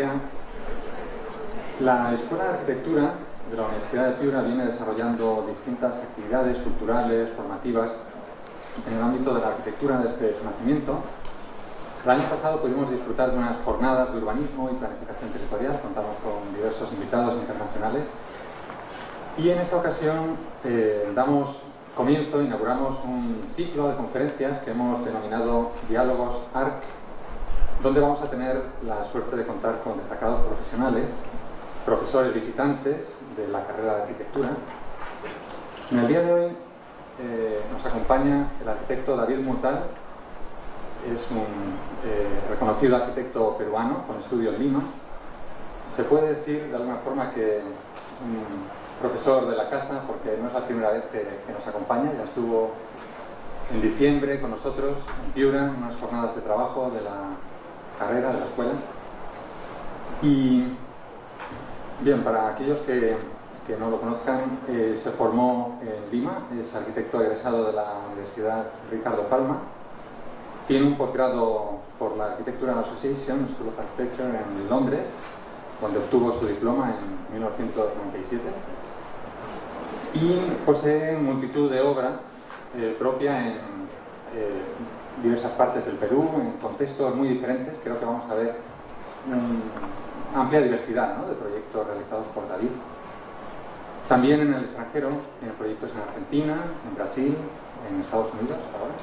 decía, la Escuela de Arquitectura de la Universidad de Piura viene desarrollando distintas actividades culturales, formativas, en el ámbito de la arquitectura desde su nacimiento. El año pasado pudimos disfrutar de unas jornadas de urbanismo y planificación territorial, contamos con diversos invitados internacionales, y en esta ocasión inauguramos un ciclo de conferencias que hemos denominado Diálogos ARC, donde vamos a tener la suerte de contar con destacados profesionales, profesores visitantes de la carrera de arquitectura. En el día de hoy nos acompaña el arquitecto David Murtal. Es un reconocido arquitecto peruano con estudio en Lima. Se puede decir de alguna forma que es un profesor de la casa, porque no es la primera vez que nos acompaña. Ya estuvo en diciembre con nosotros en Piura, en unas jornadas de trabajo de la carrera, de la escuela. Y bien, para aquellos que no lo conozcan, se formó en Lima, es arquitecto egresado de la Universidad Ricardo Palma. Tiene un posgrado por la Architectural Association, School of Architecture, en Londres, donde obtuvo su diploma en 1997. Y posee multitud de obra propia en diversas partes del Perú, en contextos muy diferentes. Creo que vamos a ver una amplia diversidad, ¿no?, de proyectos realizados por David. También en el extranjero, tiene proyectos en Argentina, en Brasil, en Estados Unidos ahora.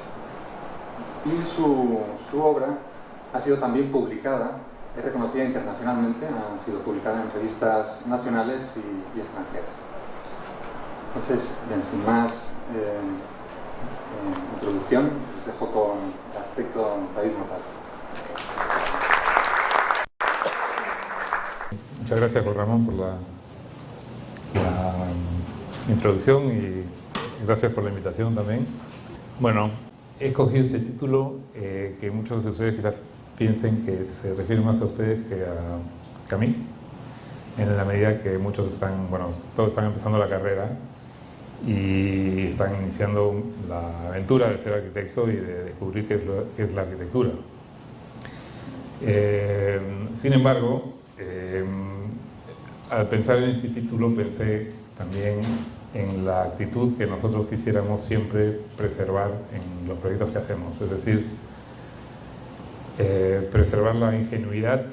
Y su obra ha sido también publicada, es reconocida internacionalmente, ha sido publicada en revistas nacionales y extranjeras. Entonces, bien, sin más introducción, les dejo con el arquitecto David Murtal. Muchas gracias, Juan Ramón, por la introducción y gracias por la invitación también. Bueno, he escogido este título que muchos de ustedes quizás piensen que se refiere más a ustedes que a mí, en la medida que muchos todos están empezando la carrera y están iniciando la aventura de ser arquitecto y de descubrir qué es la arquitectura. Sin embargo, al pensar en este título pensé también en la actitud que nosotros quisiéramos siempre preservar en los proyectos que hacemos, es decir, preservar la ingenuidad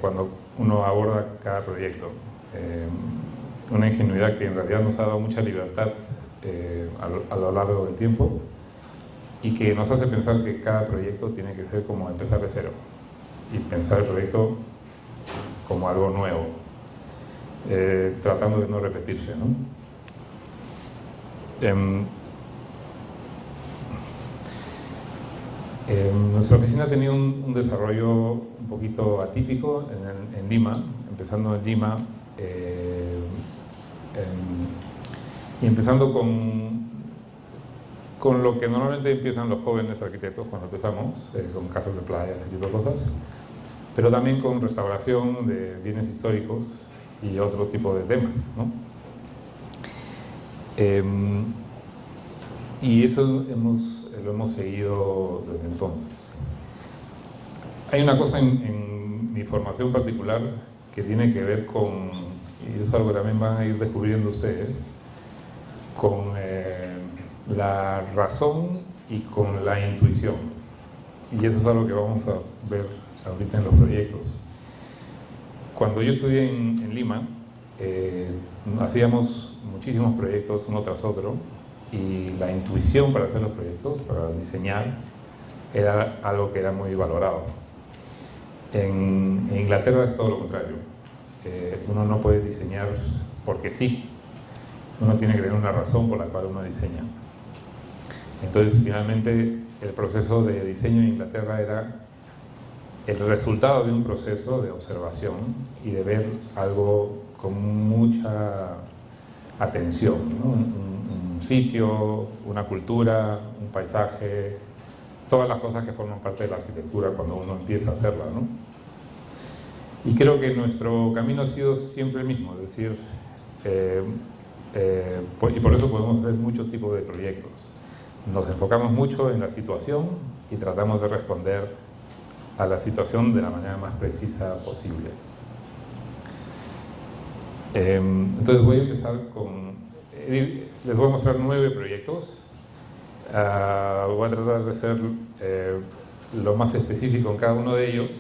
cuando uno aborda cada proyecto. Una ingenuidad que en realidad nos ha dado mucha libertad a lo largo del tiempo y que nos hace pensar que cada proyecto tiene que ser como empezar de cero y pensar el proyecto como algo nuevo, tratando de no repetirse, ¿no? Nuestra oficina tenía un desarrollo un poquito atípico en Lima, empezando en Lima y empezando con lo que normalmente empiezan los jóvenes arquitectos cuando empezamos, con casas de playa, ese tipo de cosas, pero también con restauración de bienes históricos y otro tipo de temas, ¿no? Y eso lo hemos seguido desde entonces. Hay una cosa en mi formación particular que tiene que ver con, y es algo que también van a ir descubriendo ustedes, con la razón y con la intuición. Y eso es algo que vamos a ver ahorita en los proyectos. Cuando yo estudié en Lima, hacíamos muchísimos proyectos uno tras otro y la intuición para hacer los proyectos, para diseñar, era algo que era muy valorado. En Inglaterra es todo lo contrario. Uno no puede diseñar porque sí. Uno tiene que tener una razón por la cual uno diseña. Entonces, finalmente, el proceso de diseño en Inglaterra era el resultado de un proceso de observación y de ver algo con mucha atención, ¿no? Un sitio, una cultura, un paisaje, todas las cosas que forman parte de la arquitectura cuando uno empieza a hacerla, ¿no? Y creo que nuestro camino ha sido siempre el mismo, es decir, y por eso podemos hacer muchos tipos de proyectos. Nos enfocamos mucho en la situación y tratamos de responder a la situación de la manera más precisa posible. Entonces voy a empezar con... les voy a mostrar 9 proyectos. Voy a tratar de ser lo más específico en cada uno de ellos.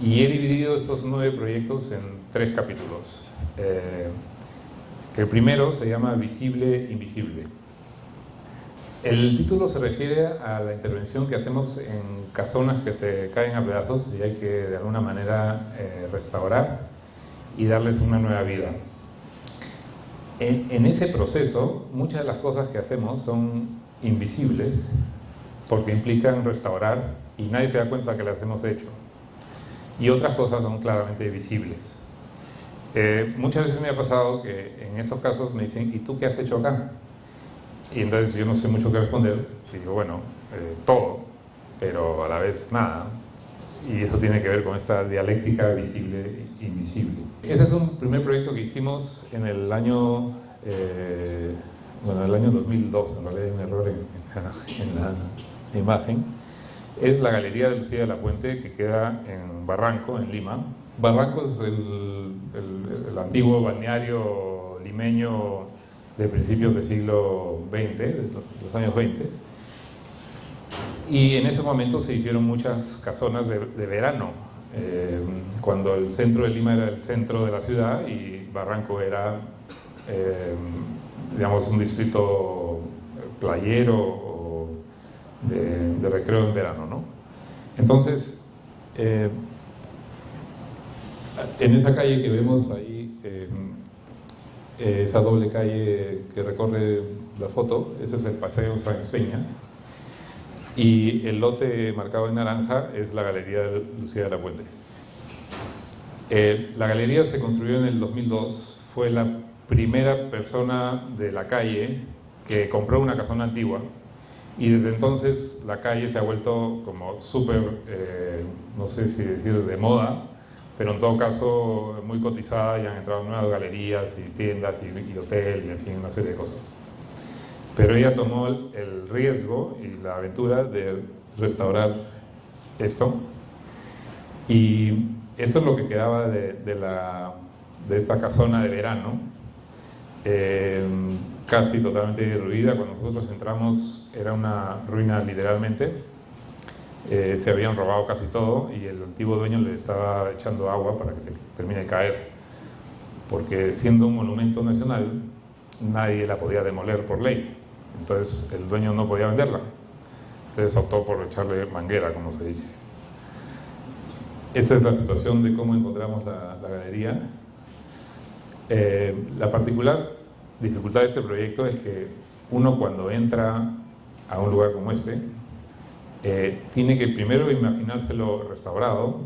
Y he dividido estos 9 proyectos en 3 capítulos. El primero se llama Visible Invisible. El título se refiere a la intervención que hacemos en casonas que se caen a pedazos y hay que de alguna manera restaurar y darles una nueva vida. En ese proceso, muchas de las cosas que hacemos son invisibles porque implican restaurar y nadie se da cuenta que las hemos hecho. Y otras cosas son claramente visibles. Muchas veces me ha pasado que en esos casos me dicen, ¿y tú qué has hecho acá? Y entonces yo no sé mucho qué responder. Y digo, bueno, todo, pero a la vez nada. Y eso tiene que ver con esta dialéctica visible-invisible. Ese es un primer proyecto que hicimos en el año, el año 2002, en realidad hay un error en la imagen. Es la Galería de Lucía de la Puente, que queda en Barranco, en Lima. Barranco es el antiguo balneario limeño de principios del siglo XX, de los años 20. Y en ese momento se hicieron muchas casonas de verano, cuando el centro de Lima era el centro de la ciudad y Barranco era, digamos, un distrito playero o de recreo en verano, ¿no? Entonces, en esa calle que vemos ahí, esa doble calle que recorre la foto, ese es el Paseo Sáenz Peña. Y el lote marcado en naranja es la Galería de Lucía de la Puente. La galería se construyó en el 2002, fue la primera persona de la calle que compró una casona antigua y desde entonces la calle se ha vuelto como súper, no sé si decir de moda, pero en todo caso muy cotizada y han entrado nuevas galerías y tiendas y hotel y en fin, una serie de cosas. Pero ella tomó el riesgo y la aventura de restaurar esto y eso es lo que quedaba de esta casona de verano, casi totalmente derruida. Cuando nosotros entramos era una ruina literalmente, se habían robado casi todo y el antiguo dueño le estaba echando agua para que se termine de caer, porque siendo un monumento nacional nadie la podía demoler por ley. Entonces el dueño no podía venderla, entonces optó por echarle manguera, como se dice. Esa es la situación de cómo encontramos la galería. La particular dificultad de este proyecto es que uno cuando entra a un lugar como este, tiene que primero imaginárselo restaurado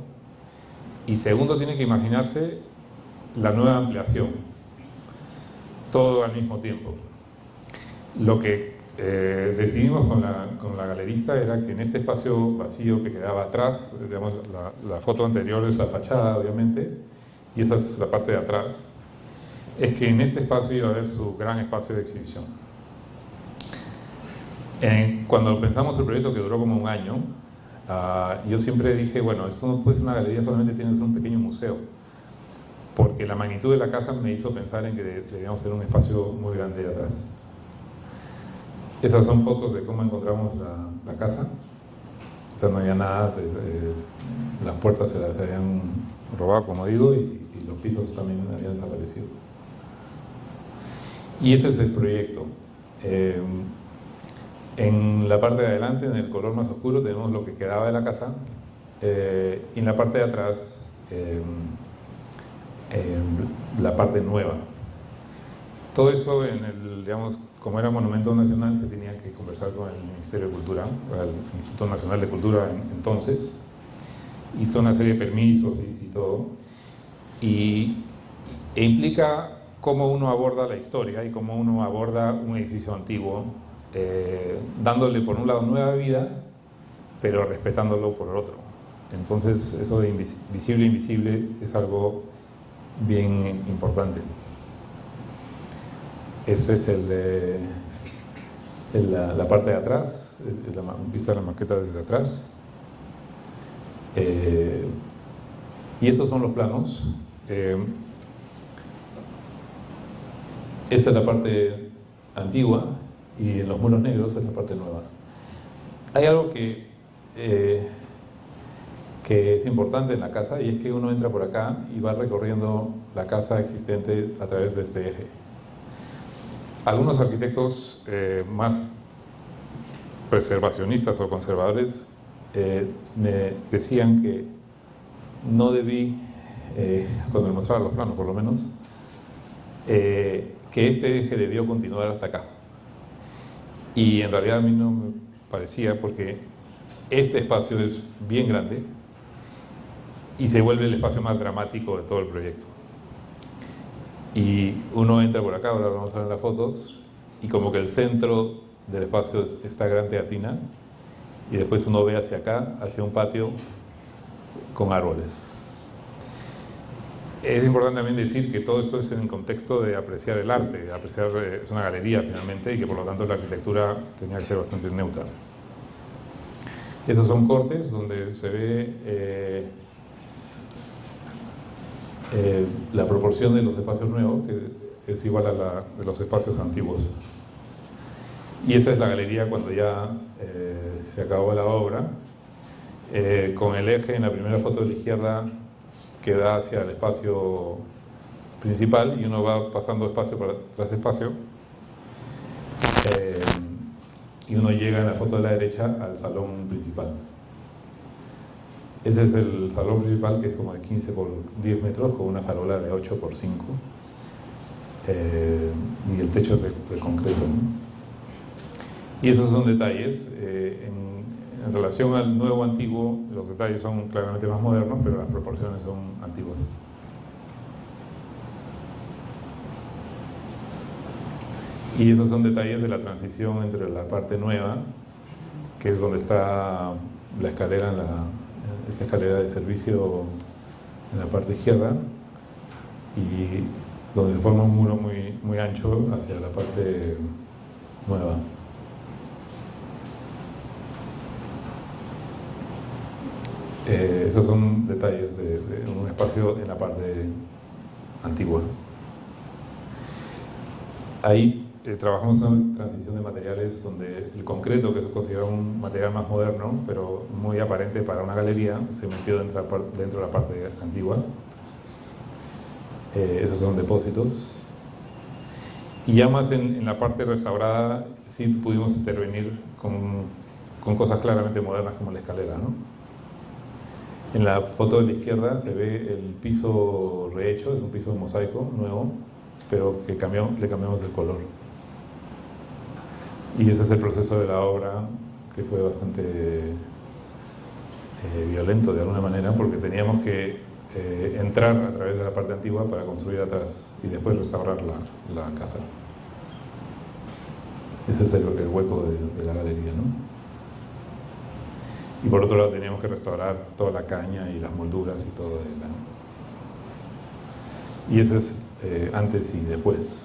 y segundo tiene que imaginarse la nueva ampliación, todo al mismo tiempo. Lo que decidimos con la galerista era que en este espacio vacío que quedaba atrás, digamos, la foto anterior es la fachada obviamente y esa es la parte de atrás, es que en este espacio iba a haber su gran espacio de exhibición. Cuando pensamos el proyecto, que duró como un año, yo siempre dije, bueno, esto no puede ser una galería, solamente tiene que ser un pequeño museo, porque la magnitud de la casa me hizo pensar en que debíamos tener un espacio muy grande de atrás. Esas son fotos de cómo encontramos la casa. O sea, no había nada, las puertas se las habían robado, como digo, y los pisos también habían desaparecido. Y ese es el proyecto. En la parte de adelante, en el color más oscuro, tenemos lo que quedaba de la casa, y en la parte de atrás, la parte nueva. Todo eso, digamos, como era monumento nacional, se tenía que conversar con el Ministerio de Cultura, el Instituto Nacional de Cultura entonces, hizo una serie de permisos y todo, e implica cómo uno aborda la historia y cómo uno aborda un edificio antiguo, dándole por un lado nueva vida, pero respetándolo por el otro. Entonces eso de visible e invisible es algo bien importante. Esta es la parte de atrás, vista de la maqueta desde atrás. Y esos son los planos. Esa es la parte antigua y en los muros negros es la parte nueva. Hay algo que es importante en la casa, y es que uno entra por acá y va recorriendo la casa existente a través de este eje. Algunos arquitectos más preservacionistas o conservadores me decían que no debí, cuando me mostraban los planos por lo menos, que este eje debió continuar hasta acá. Y en realidad a mí no me parecía, porque este espacio es bien grande y se vuelve el espacio más dramático de todo el proyecto. Y uno entra por acá, ahora vamos a ver las fotos, y como que el centro del espacio es esta gran teatina, y después uno ve hacia acá, hacia un patio con árboles. Es importante también decir que todo esto es en el contexto de apreciar el arte, es una galería finalmente, y que por lo tanto la arquitectura tenía que ser bastante neutra. Esos son cortes donde se ve la proporción de los espacios nuevos, que es igual a la de los espacios antiguos. Y esa es la galería cuando ya se acabó la obra, con el eje en la primera foto de la izquierda que da hacia el espacio principal, y uno va pasando espacio tras espacio, y uno llega en la foto de la derecha al salón principal. Ese es el salón principal, que es como de 15 por 10 metros, con una farola de 8 por 5, y el techo es de concreto, ¿no? Y esos son detalles. En relación al nuevo antiguo, los detalles son claramente más modernos, pero las proporciones son antiguas. Y esos son detalles de la transición entre la parte nueva, que es donde está la escalera, esa escalera de servicio en la parte izquierda, y donde se forma un muro muy, muy ancho hacia la parte nueva. Esos son detalles de un espacio en la parte antigua. Ahí trabajamos en transición de materiales, donde el concreto, que es considerado un material más moderno, pero muy aparente para una galería, se metió dentro de la parte antigua. Esos son depósitos. Y ya más en la parte restaurada, sí pudimos intervenir con cosas claramente modernas, como la escalera, ¿no? En la foto de la izquierda se ve el piso rehecho, es un piso de mosaico nuevo, pero que le cambiamos el color. Y ese es el proceso de la obra, que fue bastante violento de alguna manera, porque teníamos que entrar a través de la parte antigua para construir atrás y después restaurar la casa. Ese es el hueco de la galería, ¿no? Y por otro lado teníamos que restaurar toda la caña y las molduras y todo. Y ese es antes y después.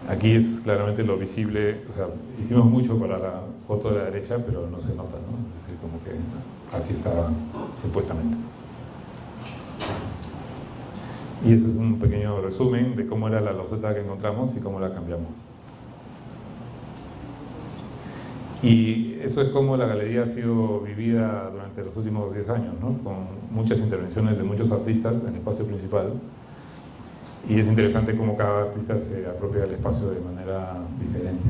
Aquí es claramente lo visible, o sea, hicimos mucho para la foto de la derecha, pero no se nota, ¿no? Es decir, como que así estaba supuestamente. Y eso es un pequeño resumen de cómo era la loseta que encontramos y cómo la cambiamos. Y eso es como la galería ha sido vivida durante los últimos 10 años, ¿no? Con muchas intervenciones de muchos artistas en el espacio principal. Y es interesante cómo cada artista se apropia del espacio de manera diferente.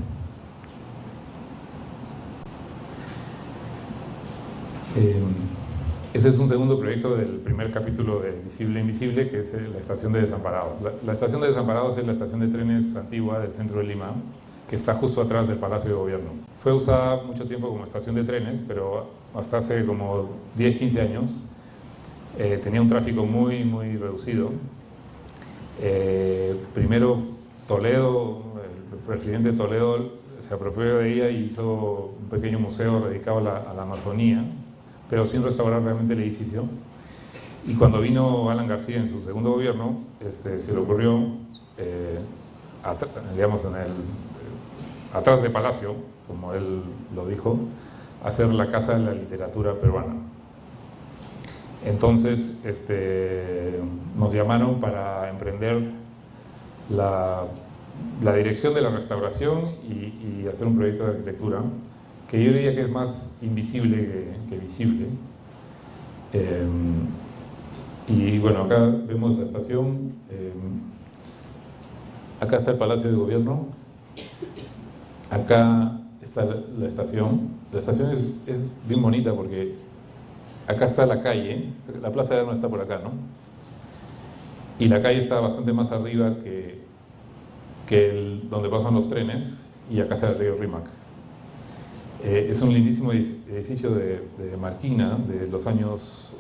Ese es un segundo proyecto del primer capítulo de Visible e Invisible, que es la estación de Desamparados. La estación de Desamparados es la estación de trenes antigua del centro de Lima, que está justo atrás del Palacio de Gobierno. Fue usada mucho tiempo como estación de trenes, pero hasta hace como 10, 15 años tenía un tráfico muy, muy reducido. Primero Toledo, el presidente Toledo se apropió de ella y hizo un pequeño museo dedicado a la Amazonía, pero sin restaurar realmente el edificio. Y cuando vino Alan García en su segundo gobierno, se le ocurrió, digamos, atrás del Palacio, como él lo dijo, hacer la Casa de la Literatura Peruana. Entonces nos llamaron para emprender la dirección de la restauración y hacer un proyecto de arquitectura que yo diría que es más invisible que visible. Y bueno, acá vemos la estación, acá está el Palacio de Gobierno, acá está la estación. La estación es bien bonita porque acá está la calle, la Plaza de Armas está por acá, ¿no? Y la calle está bastante más arriba que donde pasan los trenes, y acá está el río Rímac. Es un lindísimo edificio de Marquina de los años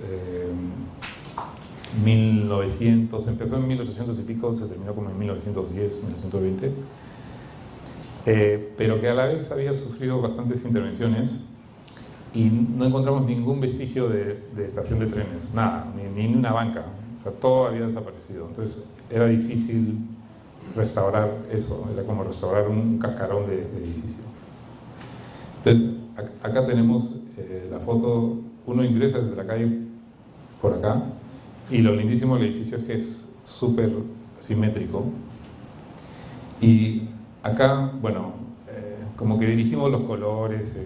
1900, empezó en 1800 y pico, se terminó como en 1910, 1920, pero que a la vez había sufrido bastantes intervenciones y no encontramos ningún vestigio de estación de trenes, nada, ni una banca, o sea, todo había desaparecido. Entonces era difícil restaurar eso, era como restaurar un cascarón de edificio. Entonces acá tenemos la foto, uno ingresa desde la calle por acá, y lo lindísimo del edificio es que es súper simétrico. Y acá, bueno, como que dirigimos los colores,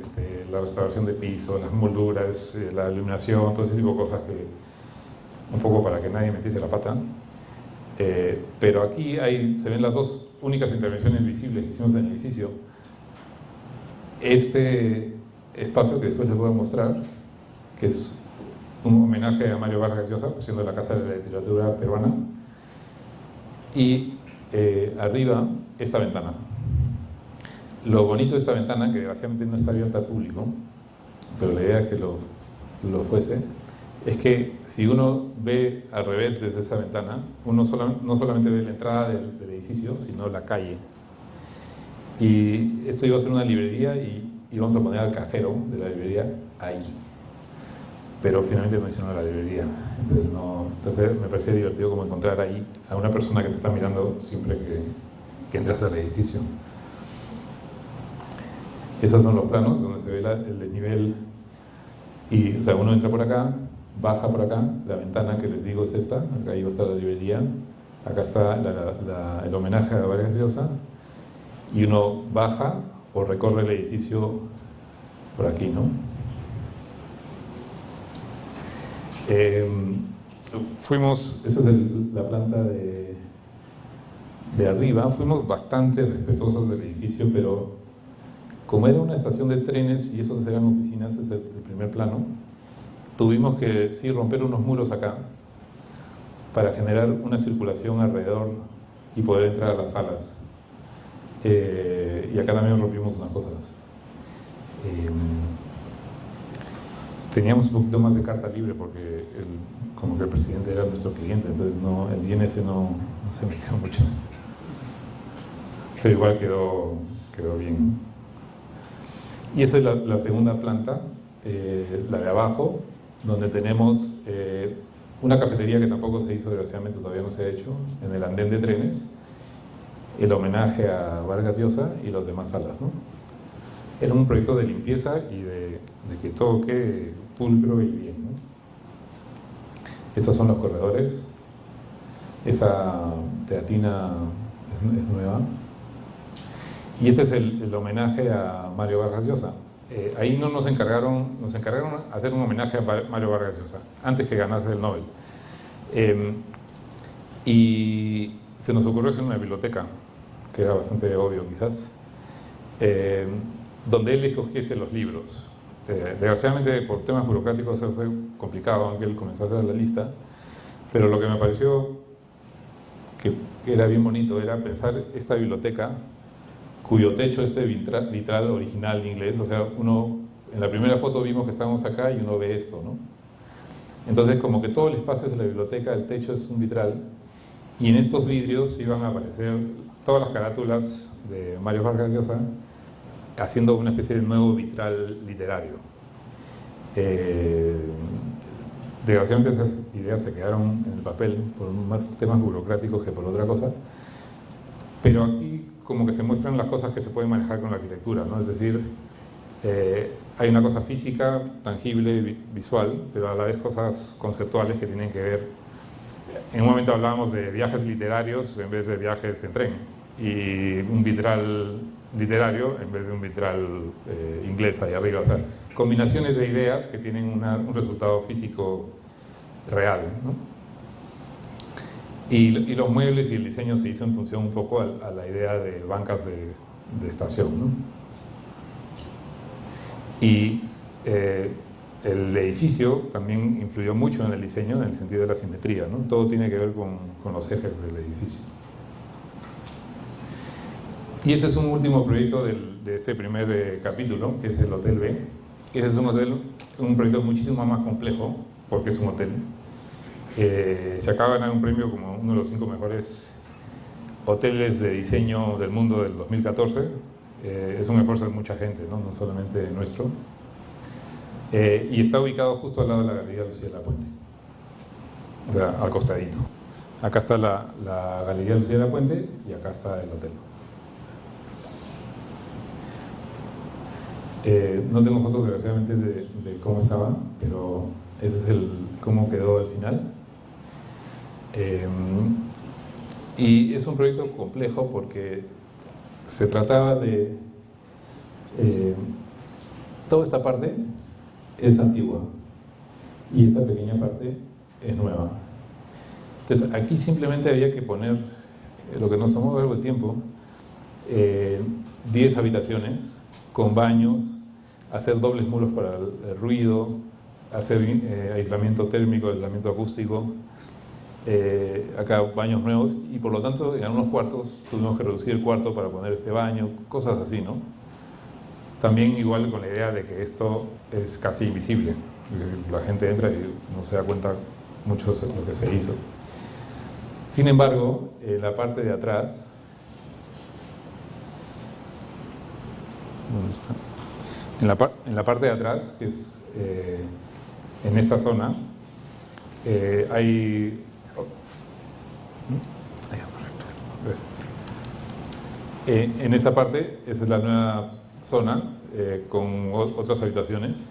la restauración de piso, las molduras, la iluminación, todo ese tipo de cosas que un poco para que nadie metiese la pata. Pero aquí se ven las dos únicas intervenciones visibles que hicimos en el edificio. Este espacio que después les voy a mostrar, que es un homenaje a Mario Vargas Llosa, siendo la Casa de la Literatura Peruana, y arriba esta ventana. Lo bonito de esta ventana, que desgraciadamente no está abierta al público, pero la idea es que lo fuese, es que si uno ve al revés desde esa ventana, uno no solamente ve la entrada del edificio, sino la calle. Y esto iba a ser una librería y íbamos a poner al cajero de la librería ahí. Pero finalmente no hicieron la librería. Entonces me parecía divertido como encontrar ahí a una persona que te está mirando siempre que entras al edificio. Esos son los planos donde se ve el desnivel. Y, o sea, uno entra por acá, baja por acá, la ventana que les digo es esta, acá iba a estar la librería, acá está el homenaje a Vargas Llosa, y uno baja o recorre el edificio por aquí, ¿no? Esa es la planta de arriba, fuimos bastante respetuosos del edificio, pero como era una estación de trenes y esos eran oficinas, es el primer plano, tuvimos que sí romper unos muros acá para generar una circulación alrededor y poder entrar a las salas. Y acá también rompimos unas cosas. Teníamos un poquito más de carta libre porque como que el presidente era nuestro cliente, entonces el INS no se metió mucho. Pero igual quedó bien. Y esa es la segunda planta, la de abajo, donde tenemos una cafetería que tampoco se hizo, desgraciadamente todavía no se ha hecho, en el andén de trenes, el homenaje a Vargas Llosa y las demás salas, ¿no? Era un proyecto de limpieza y de que todo quede pulcro y bien, ¿no? Estos son los corredores. Esa teatina es nueva. Y este es el homenaje a Mario Vargas Llosa. Ahí no nos encargaron hacer un homenaje a Mario Vargas Llosa, antes que ganase el Nobel. Y se nos ocurrió hacer una biblioteca, que era bastante obvio quizás, donde él escogiese los libros. Desgraciadamente por temas burocráticos eso fue complicado, aunque él comenzó a hacer la lista, pero lo que me pareció que era bien bonito era pensar esta biblioteca cuyo techo vitral original inglés, o sea, en la primera foto vimos que estábamos acá y uno ve esto, ¿no? Entonces como que todo el espacio de la biblioteca, el techo es un vitral, y en estos vidrios iban a aparecer todas las carátulas de Mario Vargas Llosa, haciendo una especie de nuevo vitral literario. Desgraciadamente esas ideas se quedaron en el papel por más temas burocráticos que por otra cosa, pero aquí como que se muestran las cosas que se pueden manejar con la arquitectura, ¿no? Es decir, hay una cosa física, tangible, visual, pero a la vez cosas conceptuales que tienen que ver. En un momento hablábamos de viajes literarios en vez de viajes en tren, y un vitral literario en vez de un vitral inglés ahí arriba. O sea, combinaciones de ideas que tienen un resultado físico real, ¿no? Y los muebles y el diseño se hizo en función un poco a la idea de bancas de estación, ¿no? Y el edificio también influyó mucho en el diseño, en el sentido de la simetría, ¿no? Todo tiene que ver con los ejes del edificio. Y este es un último proyecto de este primer capítulo, que es el Hotel B. Ese es un proyecto muchísimo más complejo, porque es un hotel. Se acaba de ganar un premio como uno de los 5 mejores hoteles de diseño del mundo del 2014. Es un esfuerzo de mucha gente, ¿no? No solamente nuestro. Y está ubicado justo al lado de la Galería Lucía de la Puente, o sea, al costadito. Acá está la Galería Lucía de la Puente y acá está el hotel. No tengo fotos desgraciadamente de cómo estaba, pero ese es cómo quedó al final. Y es un proyecto complejo porque se trataba de... toda esta parte es antigua y esta pequeña parte es nueva. Entonces aquí simplemente había que poner, lo que nos tomó algo de tiempo, 10 habitaciones con baños, hacer dobles muros para el ruido, hacer aislamiento térmico, aislamiento acústico, acá baños nuevos, y por lo tanto en algunos cuartos tuvimos que reducir el cuarto para poner este baño, cosas así, ¿no? También igual con la idea de que esto es casi invisible, la gente entra y no se da cuenta mucho de lo que se hizo. Sin embargo, en la parte de atrás, ¿dónde está? En la parte de atrás, que es en esta zona, hay... en esta parte, esa es la nueva zona con otras habitaciones,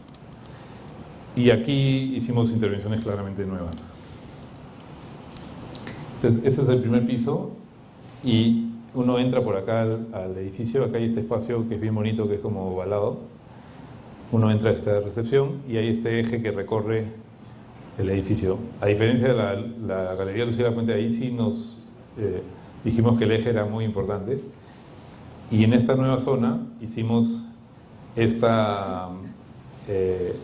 y aquí hicimos intervenciones claramente nuevas. Entonces, ese es el primer piso y uno entra por acá al edificio. Acá hay este espacio que es bien bonito, que es como ovalado. Uno entra a esta recepción y hay este eje que recorre el edificio. A diferencia de la Galería Lucía de la Puente, ahí sí nos dijimos que el eje era muy importante. Y en esta nueva zona hicimos esta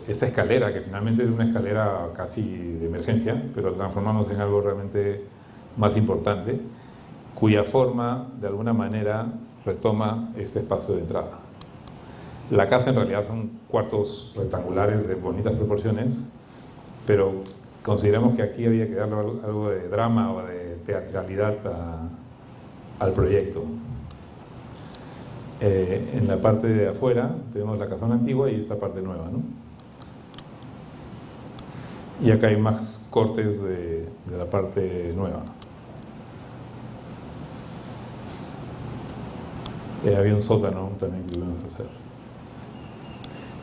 escalera, que finalmente es una escalera casi de emergencia, pero la transformamos en algo realmente más importante, cuya forma de alguna manera retoma este espacio de entrada. La casa en realidad son cuartos rectangulares de bonitas proporciones, pero consideramos que aquí había que darle algo de drama o de teatralidad al proyecto. En la parte de afuera tenemos la casona antigua y esta parte nueva, ¿no? Y acá hay más cortes de la parte nueva. Había un sótano también que tuvimos que hacer.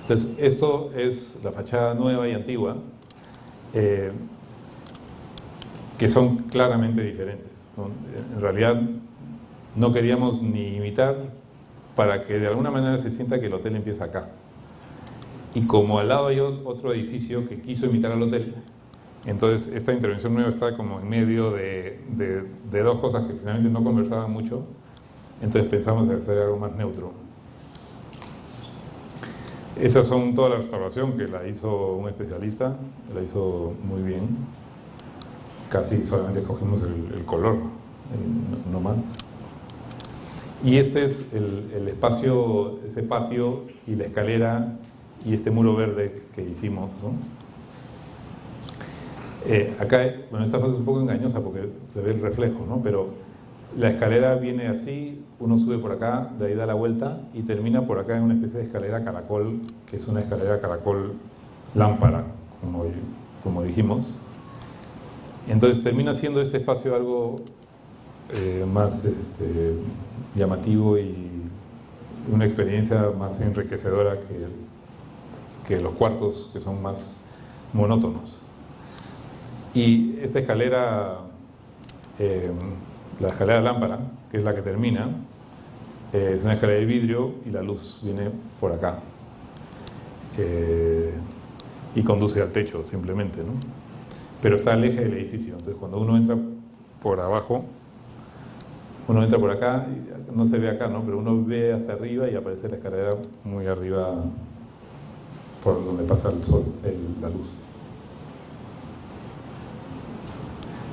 Entonces, esto es la fachada nueva y antigua, que son claramente diferentes, ¿no? En realidad no queríamos ni imitar, para que de alguna manera se sienta que el hotel empieza acá. Y como al lado hay otro edificio que quiso imitar al hotel, entonces esta intervención nueva está como en medio de dos cosas que finalmente no conversaban mucho. Entonces pensamos en hacer algo más neutro. Esas son toda la restauración, que la hizo un especialista, la hizo muy bien. Casi solamente escogimos el color, no más. Y este es el espacio, ese patio y la escalera y este muro verde que hicimos, ¿no? Acá, bueno, esta fase es un poco engañosa porque se ve el reflejo, ¿no? Pero la escalera viene así, uno sube por acá, de ahí da la vuelta y termina por acá en una especie de escalera caracol, que es una escalera caracol lámpara, como dijimos. Entonces termina siendo este espacio algo más llamativo y una experiencia más enriquecedora que los cuartos, que son más monótonos. Y esta escalera, la escalera lámpara, que es la que termina, es una escalera de vidrio y la luz viene por acá. Y conduce al techo simplemente, ¿no? Pero está al eje del edificio. Entonces cuando uno entra por abajo, uno entra por acá, no se ve acá, ¿no? Pero uno ve hasta arriba y aparece la escalera muy arriba por donde pasa el sol, la luz.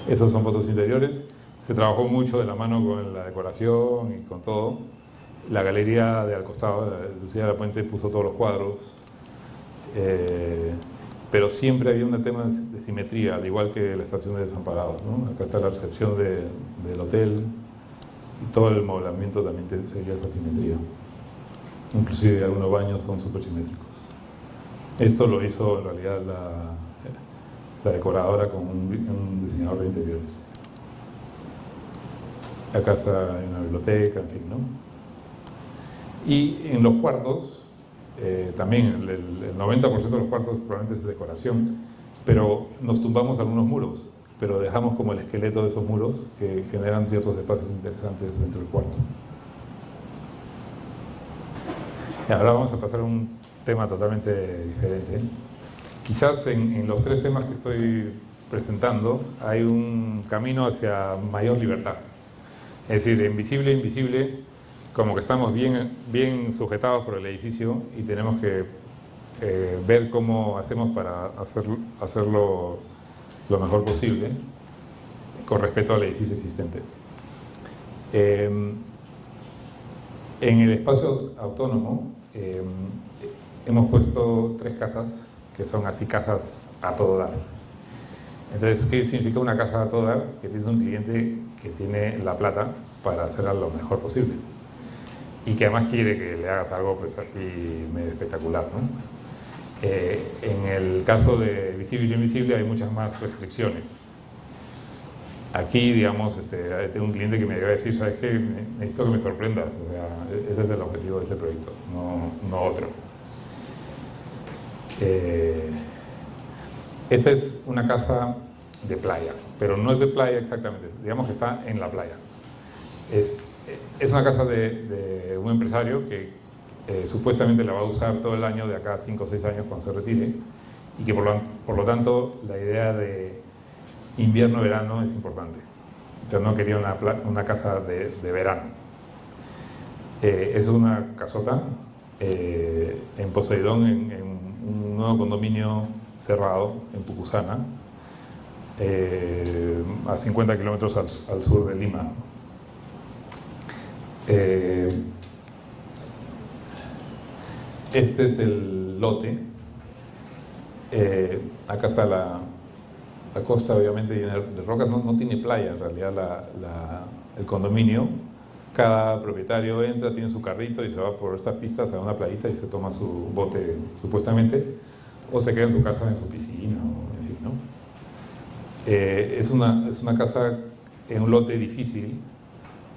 Esos son fotos interiores. Se trabajó mucho de la mano con la decoración y con todo. La galería de al costado, Lucía de la Puente, puso todos los cuadros. Pero siempre había un tema de simetría, al igual que la estación de desamparados, ¿no? Acá está la recepción del hotel y todo el modelamiento también seguía esa simetría. Inclusive algunos baños son súper simétricos. Esto lo hizo en realidad la decoradora con un diseñador de interiores. Acá está una biblioteca, en fin, ¿no? Y en los cuartos, también el 90% de los cuartos probablemente es decoración, pero nos tumbamos algunos muros, pero dejamos como el esqueleto de esos muros que generan ciertos espacios interesantes dentro del cuarto. Y ahora vamos a pasar a un tema totalmente diferente. Quizás en los tres temas que estoy presentando hay un camino hacia mayor libertad. Es decir, en visible e invisible, como que estamos bien sujetados por el edificio y tenemos que ver cómo hacemos para hacerlo lo mejor posible con respecto al edificio existente. En el espacio autónomo hemos puesto 3 casas que son así casas a todo dar. Entonces, ¿qué significa una casa a todo dar? Que tienes un cliente que tiene la plata para hacerla lo mejor posible y que además quiere que le hagas algo pues así medio espectacular, ¿no? En el caso de visible y invisible hay muchas más restricciones. Aquí, digamos, tengo un cliente que me llegó a decir, ¿sabes qué? Necesito que me sorprendas. O sea, ese es el objetivo de este proyecto, no otro. Esta es una casa de playa, pero no es de playa exactamente, digamos que está en la playa. Es una casa de un empresario que supuestamente la va a usar todo el año de acá a 5 o 6 años cuando se retire, y que por lo tanto la idea de invierno-verano es importante. Entonces no quería una casa de verano. Es una casota en Poseidón, en un nuevo condominio cerrado en Pucusana, a 50 kilómetros al sur de Lima. Este es el lote. Acá está la costa, obviamente llena de rocas. No tiene playa en realidad el condominio. Cada propietario entra, tiene su carrito y se va por estas pistas a una playita y se toma su bote supuestamente, o se queda en su casa, en su piscina, o en fin, ¿no? Es una casa en un lote difícil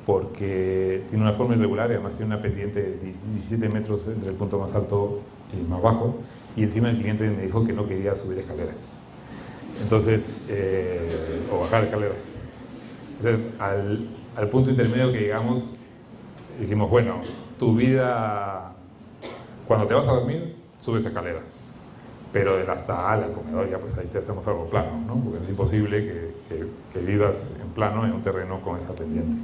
porque tiene una forma irregular y además tiene una pendiente de 17 metros entre el punto más alto y más bajo, y encima el cliente me dijo que no quería subir escaleras, entonces, o bajar escaleras. Entonces, al punto intermedio que llegamos, dijimos, bueno, tu vida, cuando te vas a dormir, subes escaleras, pero de la sala al comedor ya pues ahí te hacemos algo plano, ¿no? Porque es imposible que vivas en plano en un terreno con esta pendiente.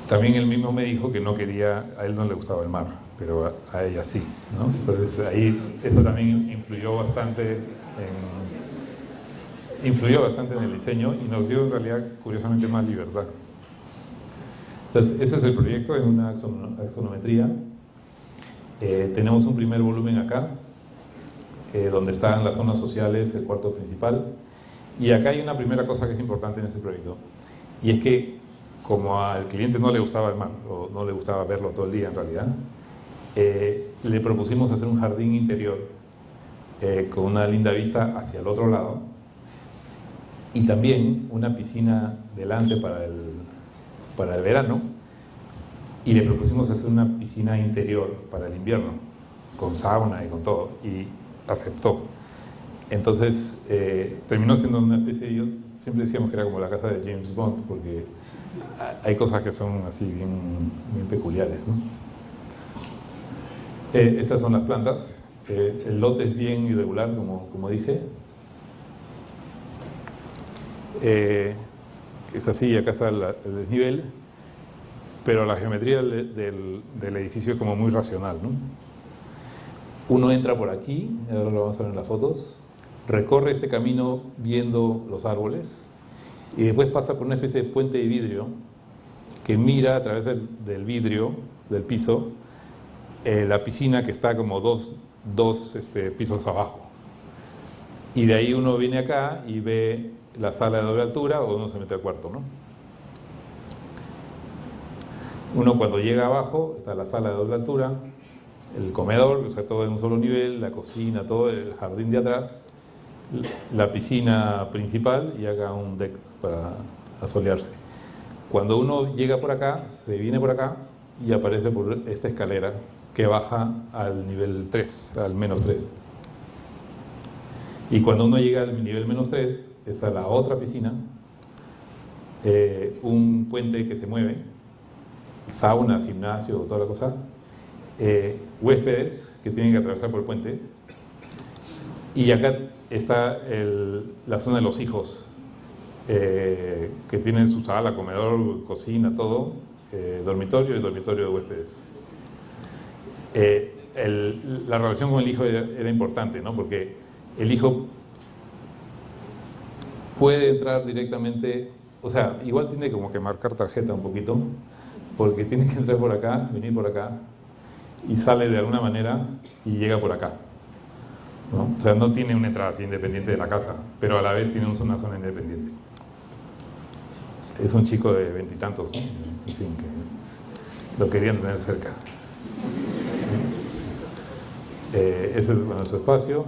También él mismo me dijo que no quería, a él no le gustaba el mar, pero a ella sí, ¿no? Entonces ahí eso también influyó bastante en el diseño y nos dio en realidad curiosamente más libertad. Entonces ese es el proyecto, es una axonometría. Tenemos un primer volumen acá, donde están las zonas sociales, el cuarto principal, y acá hay una primera cosa que es importante en este proyecto, y es que como al cliente no le gustaba el mar, o no le gustaba verlo todo el día en realidad, le propusimos hacer un jardín interior con una linda vista hacia el otro lado, y también una piscina delante para el verano, y le propusimos hacer una piscina interior para el invierno. con sauna y con todo, y aceptó. Entonces terminó siendo una especie de, yo siempre decíamos que era como la casa de James Bond, porque hay cosas que son así bien peculiares, ¿no? Estas son las plantas. El lote es bien irregular, como dije. Es así, y acá está el desnivel, pero la geometría del edificio es como muy racional, ¿no? Uno entra por aquí, ahora lo vamos a ver en las fotos, recorre este camino viendo los árboles y después pasa por una especie de puente de vidrio que mira a través del vidrio del piso la piscina que está como dos pisos abajo. Y de ahí uno viene acá y ve la sala de doble altura, o uno se mete al cuarto, ¿no? Uno cuando llega abajo está la sala de doble altura, el comedor, o sea, todo en un solo nivel, la cocina, todo el jardín de atrás, la piscina principal y acá un deck para asolearse. Cuando uno llega por acá, se viene por acá y aparece por esta escalera que baja al nivel 3, al menos 3. Y cuando uno llega al nivel menos 3, está la otra piscina, un puente que se mueve, sauna, gimnasio, toda la cosa, huéspedes que tienen que atravesar por el puente, y acá está la zona de los hijos, que tienen su sala, comedor, cocina, todo, dormitorio y dormitorio de huéspedes. La relación con el hijo era importante, ¿no? Porque el hijo puede entrar directamente, o sea, igual tiene como que marcar tarjeta un poquito, porque tiene que entrar por acá, venir por acá, y sale de alguna manera y llega por acá, ¿no? O sea, no tiene una entrada así independiente de la casa, pero a la vez tiene una zona independiente. Es un chico de 20 y tantos, ¿no? En fin, que lo querían tener cerca. Ese es, bueno, su espacio.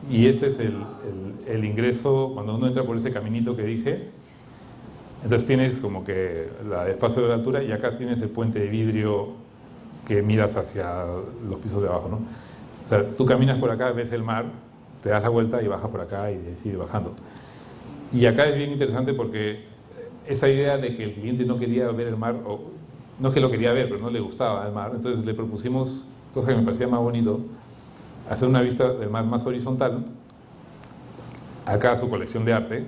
Y este es el ingreso, cuando uno entra por ese caminito que dije. Entonces tienes como que el espacio de la altura y acá tienes el puente de vidrio que miras hacia los pisos de abajo, ¿no? O sea, tú caminas por acá, ves el mar, te das la vuelta y bajas por acá y sigues bajando. Y acá es bien interesante porque esa idea de que el cliente no quería ver el mar, o no es que lo quería ver, pero no le gustaba el mar, entonces le propusimos, cosa que me parecía más bonito, hacer una vista del mar más horizontal, acá su colección de arte,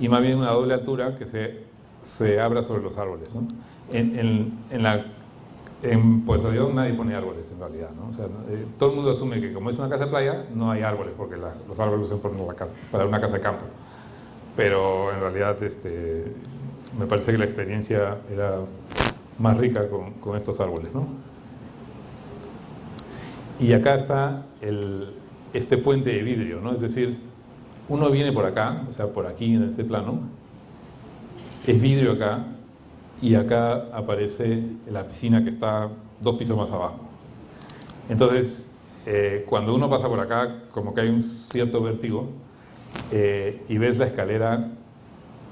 y más bien una doble altura que se abra sobre los árboles, ¿no? En Poseidón nadie pone árboles en realidad, ¿no? O sea, todo el mundo asume que como es una casa de playa no hay árboles, porque los árboles son para una casa de campo, pero en realidad me parece que la experiencia era más rica con estos árboles, ¿no? Y acá está este puente de vidrio, ¿no? Es decir, uno viene por acá, o sea, por aquí en este plano, es vidrio acá, y acá aparece la piscina que está 2 pisos más abajo. Entonces, cuando uno pasa por acá, como que hay un cierto vértigo, y ves la escalera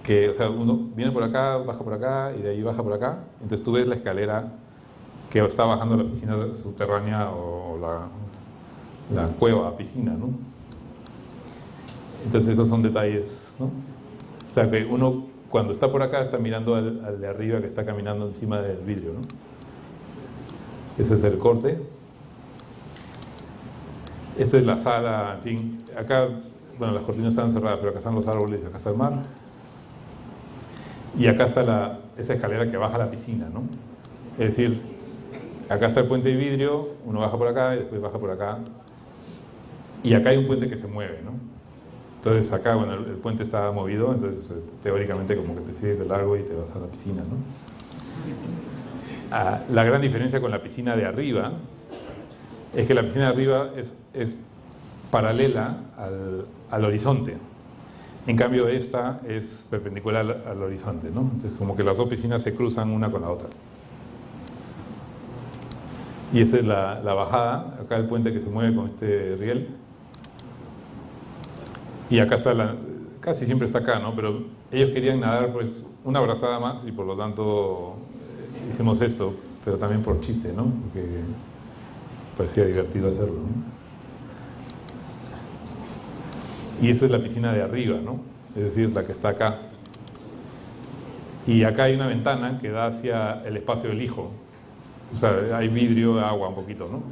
que, o sea, uno viene por acá, baja por acá, y de ahí baja por acá, entonces tú ves la escalera que está bajando la piscina subterránea o la cueva piscina, ¿no? Entonces esos son detalles, ¿no? O sea que uno cuando está por acá está mirando al de arriba que está caminando encima del vidrio, ¿no? Ese es el corte. Esta es la sala, en fin, acá, bueno, las cortinas están cerradas, pero acá están los árboles, acá está el mar. Y acá está esa escalera que baja a la piscina, ¿no? Es decir, acá está el puente de vidrio, uno baja por acá y después baja por acá. Y acá hay un puente que se mueve, ¿no? Entonces acá, bueno, el puente está movido, entonces teóricamente como que te sigues de largo y te vas a la piscina, ¿no? La gran diferencia con la piscina de arriba es que la piscina de arriba es paralela al horizonte. En cambio esta es perpendicular al horizonte, ¿no? Entonces como que las dos piscinas se cruzan una con la otra. Y esa es la bajada, acá el puente que se mueve con este riel. Y acá está casi siempre está acá, ¿no? Pero ellos querían nadar pues una brazada más y por lo tanto hicimos esto, pero también por chiste, ¿no? Porque parecía divertido hacerlo, ¿no? Y esa es la piscina de arriba, ¿no? Es decir, la que está acá. Y acá hay una ventana que da hacia el espacio del hijo. O sea, hay vidrio, agua un poquito, ¿no?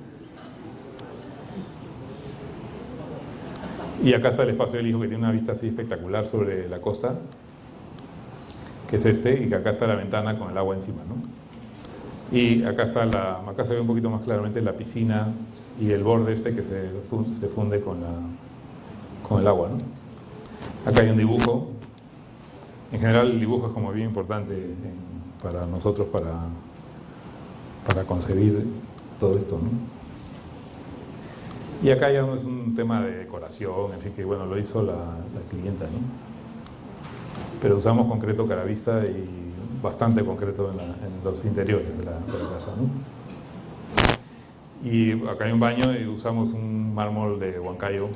Y acá está el espacio del hijo, que tiene una vista así espectacular sobre la costa, que es este, y que acá está la ventana con el agua encima, ¿no? Y acá está acá se ve un poquito más claramente la piscina y el borde este que se funde con el agua, ¿no? Acá hay un dibujo. En general el dibujo es como bien importante para nosotros para concebir todo esto, ¿no? Y acá ya no es un tema de decoración, en fin, que bueno, lo hizo la clienta, ¿no? Pero usamos concreto caravista y bastante concreto en los interiores de la casa, ¿no? Y acá hay un baño y usamos un mármol de Huancayo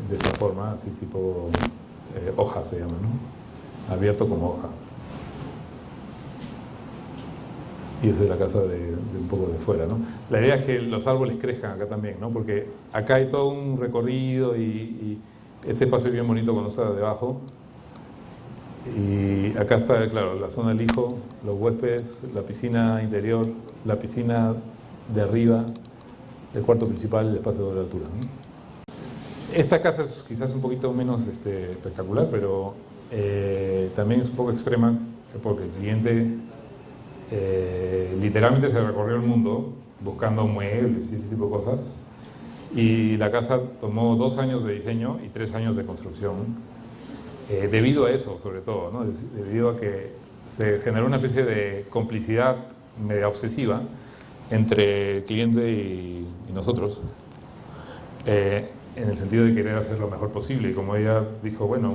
de esta forma, así tipo hoja se llama, ¿no? Abierto como hoja. Y esa es la casa de un poco de fuera, ¿no? La idea es que los árboles crezcan acá también, ¿no? Porque acá hay todo un recorrido y este espacio es bien bonito cuando está debajo. Y acá está, claro, la zona del hijo, los huéspedes, la piscina interior, la piscina de arriba, el cuarto principal, el espacio de doble altura, ¿no? Esta casa es quizás un poquito menos espectacular, pero también es un poco extrema porque el cliente literalmente se recorrió el mundo buscando muebles y ese tipo de cosas, y la casa tomó 2 años de diseño y 3 años de construcción, debido a eso sobre todo, ¿no? Debido a que se generó una especie de complicidad media obsesiva entre el cliente y nosotros, en el sentido de querer hacer lo mejor posible, y como ella dijo, bueno,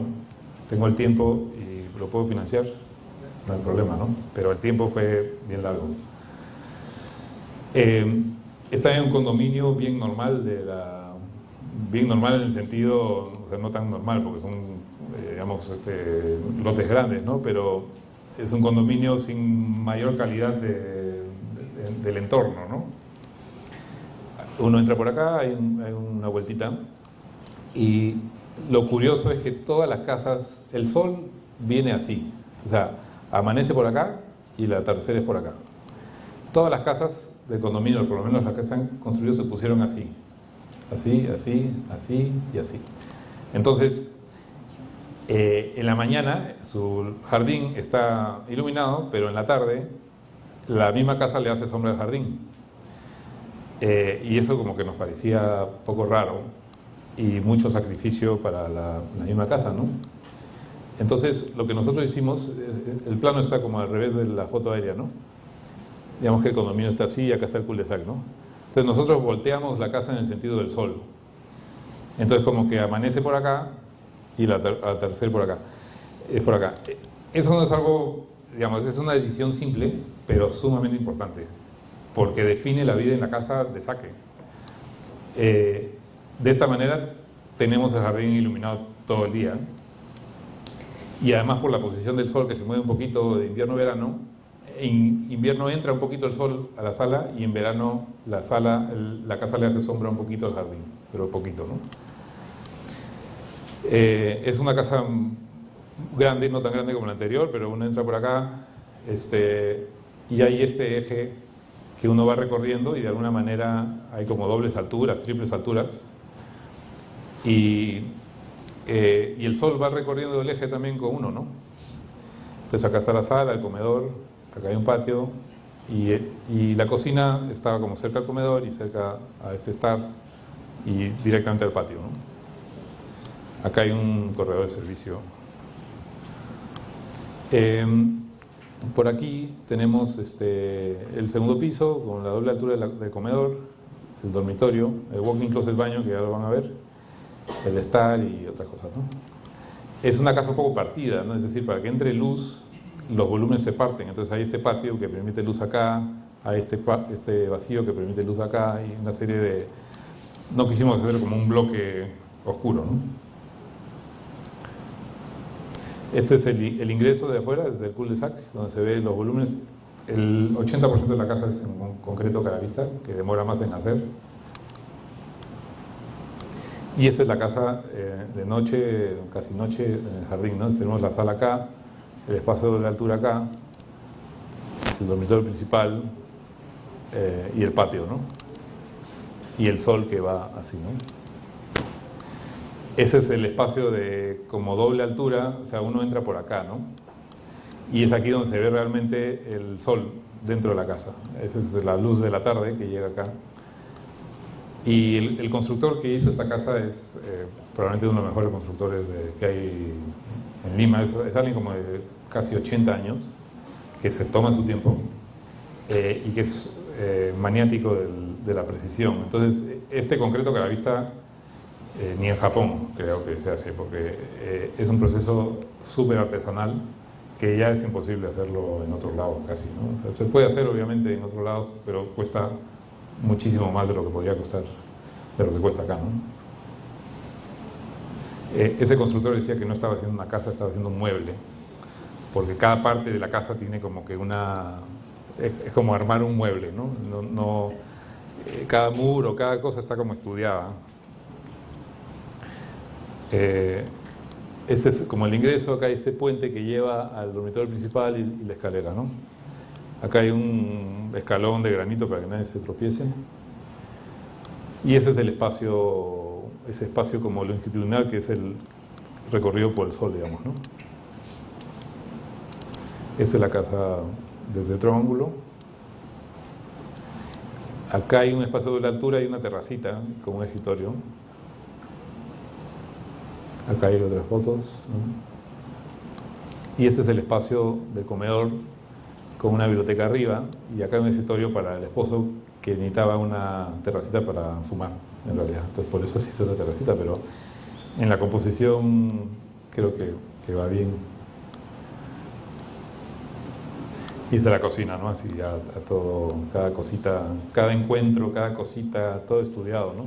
tengo el tiempo y lo puedo financiar, no hay problema, ¿no? Pero el tiempo fue bien largo. Está en un condominio bien normal, bien normal en el sentido, o sea, no tan normal, porque son, digamos, lotes grandes, ¿no? Pero es un condominio sin mayor calidad del entorno, ¿no? Uno entra por acá, hay una vueltita, y lo curioso es que todas las casas, el sol viene así, o sea, amanece por acá y el atardecer es por acá. Todas las casas del condominio, por lo menos las que se han construido, se pusieron así, así, así, así y así. Entonces, en la mañana su jardín está iluminado, pero en la tarde la misma casa le hace sombra al jardín. Y eso como que nos parecía poco raro y mucho sacrificio para la misma casa, ¿no? Entonces, lo que nosotros hicimos, el plano está como al revés de la foto aérea, ¿no? Digamos que el condominio está así y acá está el cul-de-sac, ¿no? Entonces nosotros volteamos la casa en el sentido del sol. Entonces como que amanece por acá y el atardecer por acá. Es por acá. Eso no es algo, digamos, es una decisión simple, pero sumamente importante, porque define la vida en la casa de Saque. De esta manera tenemos el jardín iluminado todo el día, y además por la posición del sol que se mueve un poquito de invierno a verano. En invierno entra un poquito el sol a la sala y en verano la casa le hace sombra un poquito al jardín, pero poquito, ¿no? Es una casa grande, no tan grande como la anterior, pero uno entra por acá y hay este eje que uno va recorriendo y de alguna manera hay como dobles alturas, triples alturas, y el sol va recorriendo el eje también con uno, ¿no? Entonces acá está la sala, el comedor, acá hay un patio y la cocina estaba como cerca al comedor y cerca a este estar y directamente al patio, ¿no? Acá hay un corredor de servicio. Por aquí tenemos el segundo piso con la doble altura del comedor, el dormitorio, el walk-in closet baño, que ya lo van a ver, el estar y otras cosas, ¿no? Es una casa un poco partida, ¿no? Es decir, para que entre luz, los volúmenes se parten. Entonces hay este patio que permite luz acá, hay este vacío que permite luz acá, y una serie de... No quisimos hacer como un bloque oscuro, ¿no? Este es el ingreso de afuera, desde el cul-de-sac, donde se ven los volúmenes. el 80% de la casa es en concreto caravista, que demora más en hacer. Y esta es la casa de noche, casi noche, en el jardín, ¿no? Tenemos la sala acá, el espacio de altura acá, el dormitorio principal y el patio, ¿no? Y el sol que va así, ¿no? Ese es el espacio de como doble altura, o sea, uno entra por acá, ¿no? Y es aquí donde se ve realmente el sol dentro de la casa. Esa es la luz de la tarde que llega acá. Y el constructor que hizo esta casa es probablemente uno de los mejores constructores que hay en Lima. Es alguien como de casi 80 años, que se toma su tiempo y que es maniático de la precisión. Entonces, este concreto caravista ni en Japón creo que se hace, porque es un proceso súper artesanal que ya es imposible hacerlo en otros lados casi, ¿no? O sea, se puede hacer obviamente en otros lados, pero cuesta muchísimo más de lo que podría costar, de lo que cuesta acá, ¿no? Ese constructor decía que no estaba haciendo una casa, estaba haciendo un mueble, porque cada parte de la casa tiene como que es como armar un mueble, ¿no? Cada muro, cada cosa está como estudiada. Este es como el ingreso, acá hay este puente que lleva al dormitorio principal y la escalera, ¿no? Acá hay un escalón de granito para que nadie se tropiece. Y ese es el espacio, ese espacio como longitudinal que es el recorrido por el sol, digamos, ¿no? Esa es la casa desde otro ángulo. Acá hay un espacio de la altura y una terracita con un escritorio. Acá hay otras fotos, ¿no? Y este es el espacio del comedor con una biblioteca arriba, y acá hay un escritorio para el esposo que necesitaba una terracita para fumar, en realidad. Entonces por eso sí está la terracita, pero en la composición creo que va bien. Y esta es la cocina, ¿no? Así a todo, cada cosita, cada encuentro, cada cosita, todo estudiado, ¿no?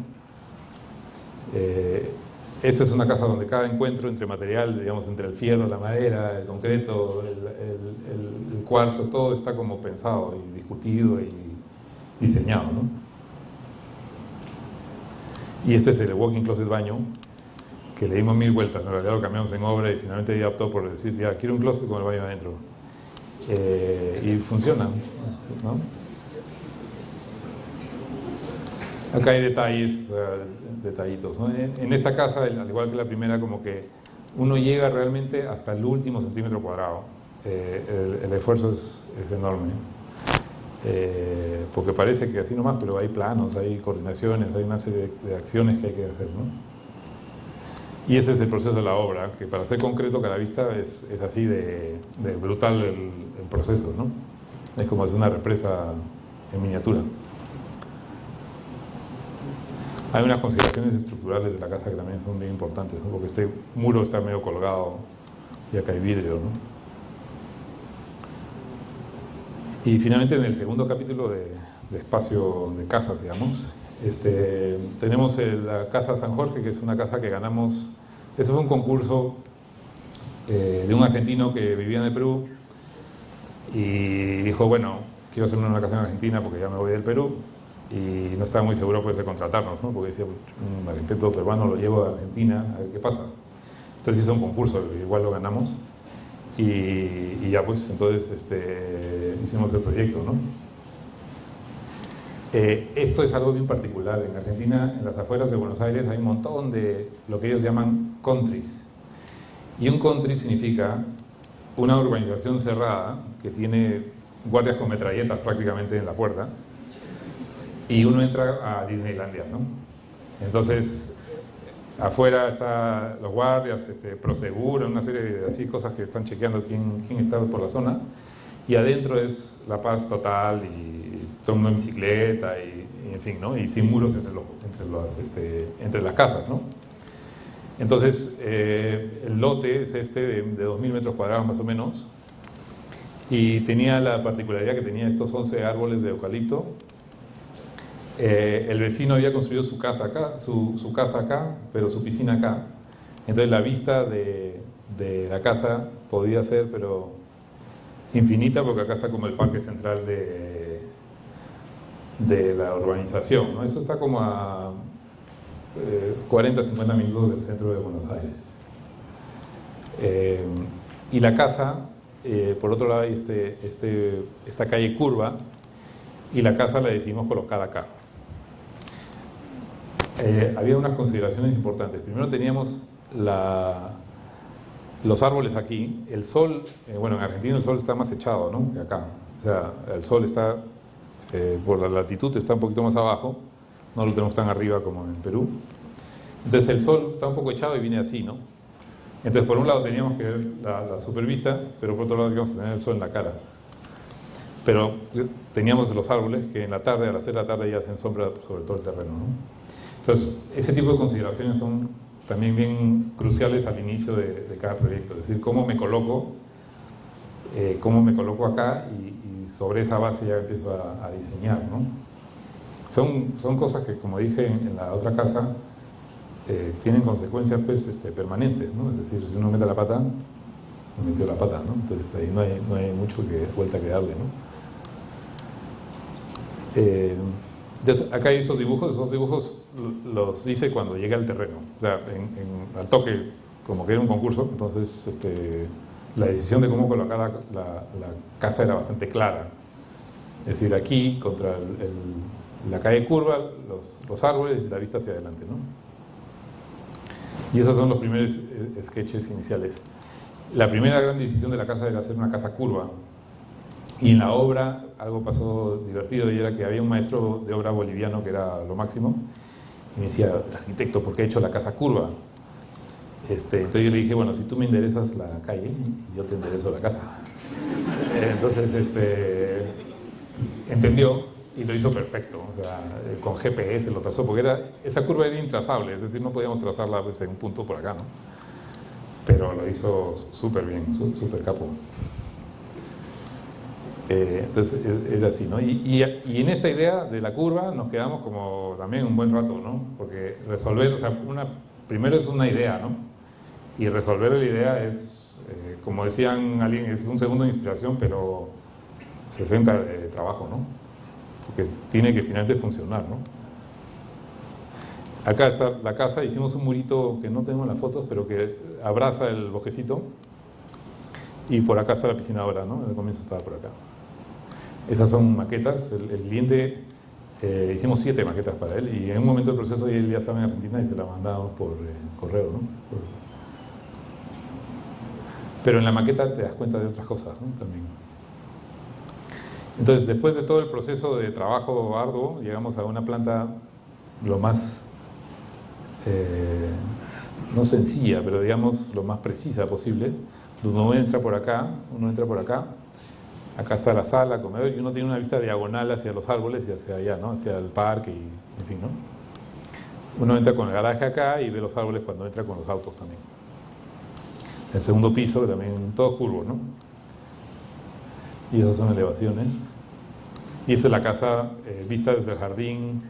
Esa es una casa donde cada encuentro entre material, digamos, entre el fierro, la madera, el concreto, el cuarzo, todo está como pensado y discutido y diseñado, ¿no? Y este es el walk-in closet baño, que le dimos 1000 vueltas, en realidad lo cambiamos en obra y finalmente ella optó por decir, ya, quiero un closet con el baño adentro. Y funciona, ¿no? Acá hay detalles, detallitos, ¿no? En esta casa, al igual que la primera, como que uno llega realmente hasta el último centímetro cuadrado. El esfuerzo es enorme, porque parece que así nomás, pero hay planos, hay coordinaciones, hay una serie de acciones que hay que hacer, ¿no? Y ese es el proceso de la obra, que para ser concreto caravista es así de brutal el proceso, ¿no? Es como hacer una represa en miniatura. Hay unas consideraciones estructurales de la casa que también son bien importantes, ¿no? Porque este muro está medio colgado y acá hay vidrio, ¿no? Y finalmente en el segundo capítulo de espacio de casas, digamos, tenemos la Casa San Jorge, que es una casa que ganamos. Eso fue un concurso de un argentino que vivía en el Perú y dijo, bueno, quiero hacerme una casa en Argentina porque ya me voy del Perú, y no estaba muy seguro pues de contratarnos, ¿no? Porque decía, un arquitecto peruano lo llevo a Argentina, a ver qué pasa. Entonces hizo un concurso, igual lo ganamos y ya pues entonces hicimos el proyecto, ¿no? Esto es algo bien particular. En Argentina, en las afueras de Buenos Aires, hay un montón de lo que ellos llaman countries. Y un country significa una urbanización cerrada que tiene guardias con metralletas prácticamente en la puerta, y uno entra a Disneylandia, ¿no? Entonces, afuera están los guardias, Prosegur, una serie de así cosas que están chequeando quién está por la zona, y adentro es la paz total y todo el mundo en bicicleta y en fin, ¿no? Y sin muros entre las casas, ¿no? Entonces, el lote es de 2000 metros cuadrados más o menos, y tenía la particularidad que tenía estos 11 árboles de eucalipto. El vecino había construido su casa acá, su casa acá, pero su piscina acá. Entonces la vista de la casa podía ser, pero infinita, porque acá está como el parque central de la urbanización, ¿no? Eso está como a 40-50 minutos del centro de Buenos Aires. Y la casa, por otro lado hay esta calle curva, y la casa la decidimos colocar acá. Había unas consideraciones importantes. Primero teníamos los árboles aquí. El sol, bueno, en Argentina el sol está más echado, ¿no?, que acá. O sea, el sol está, por la latitud está un poquito más abajo, no lo tenemos tan arriba como en Perú. Entonces el sol está un poco echado y viene así, ¿no? Entonces por un lado teníamos que ver la supervista, pero por otro lado íbamos a tener el sol en la cara. Pero teníamos los árboles que en la tarde, a las 6 de la tarde, ya hacen sombra sobre todo el terreno, ¿no? Entonces, ese tipo de consideraciones son también bien cruciales al inicio de cada proyecto. Es decir, cómo me coloco acá, y sobre esa base ya empiezo a diseñar, ¿no? Son cosas que, como dije en la otra casa, tienen consecuencias, pues, permanentes, ¿no? Es decir, si uno mete la pata, metió la pata, ¿no? Entonces ahí no hay mucho vuelta que darle, ¿no? Entonces, acá hay esos dibujos los hice cuando llegué al terreno, o sea, al toque, como que era un concurso. Entonces la decisión de cómo colocar la casa era bastante clara. Es decir, aquí contra la calle curva, los árboles y la vista hacia adelante, ¿no? Y esos son los primeros sketches iniciales. La primera gran decisión de la casa era hacer una casa curva. Y en la obra algo pasó divertido, y era que había un maestro de obra boliviano que era lo máximo, y me decía: arquitecto, ¿por qué he hecho la casa curva? Entonces yo le dije: bueno, si tú me enderezas la calle, yo te enderezo la casa. Entonces entendió y lo hizo perfecto. O sea, con GPS lo trazó, porque esa curva era intrazable, es decir, no podíamos trazarla, pues, en un punto por acá, ¿no? Pero lo hizo súper bien, súper capo. Entonces era así, ¿no? Y en esta idea de la curva nos quedamos como también un buen rato, ¿no? Porque resolver, o sea, primero es una idea, ¿no? Y resolver la idea es, como decían alguien, es un segundo de inspiración, pero 60 de trabajo, ¿no? Porque tiene que finalmente funcionar, ¿no? Acá está la casa, hicimos un murito que no tenemos las fotos, pero que abraza el bosquecito, y por acá está la piscina ahora, ¿no? Al comienzo estaba por acá. Esas son maquetas. El cliente, hicimos 7 maquetas para él, y en un momento del proceso él ya estaba en Argentina y se la mandábamos por correo, ¿no? Pero en la maqueta te das cuenta de otras cosas, ¿no? También. Entonces, después de todo el proceso de trabajo arduo, llegamos a una planta lo más, no sencilla, pero digamos lo más precisa posible, donde uno entra por acá, acá está la sala, comedor, y uno tiene una vista diagonal hacia los árboles y hacia allá, ¿no? Hacia el parque, y en fin, ¿no? Uno entra con el garaje acá y ve los árboles cuando entra con los autos también. El segundo piso también, todo curvo, ¿no? Y esas son elevaciones. Y esa es la casa vista desde el jardín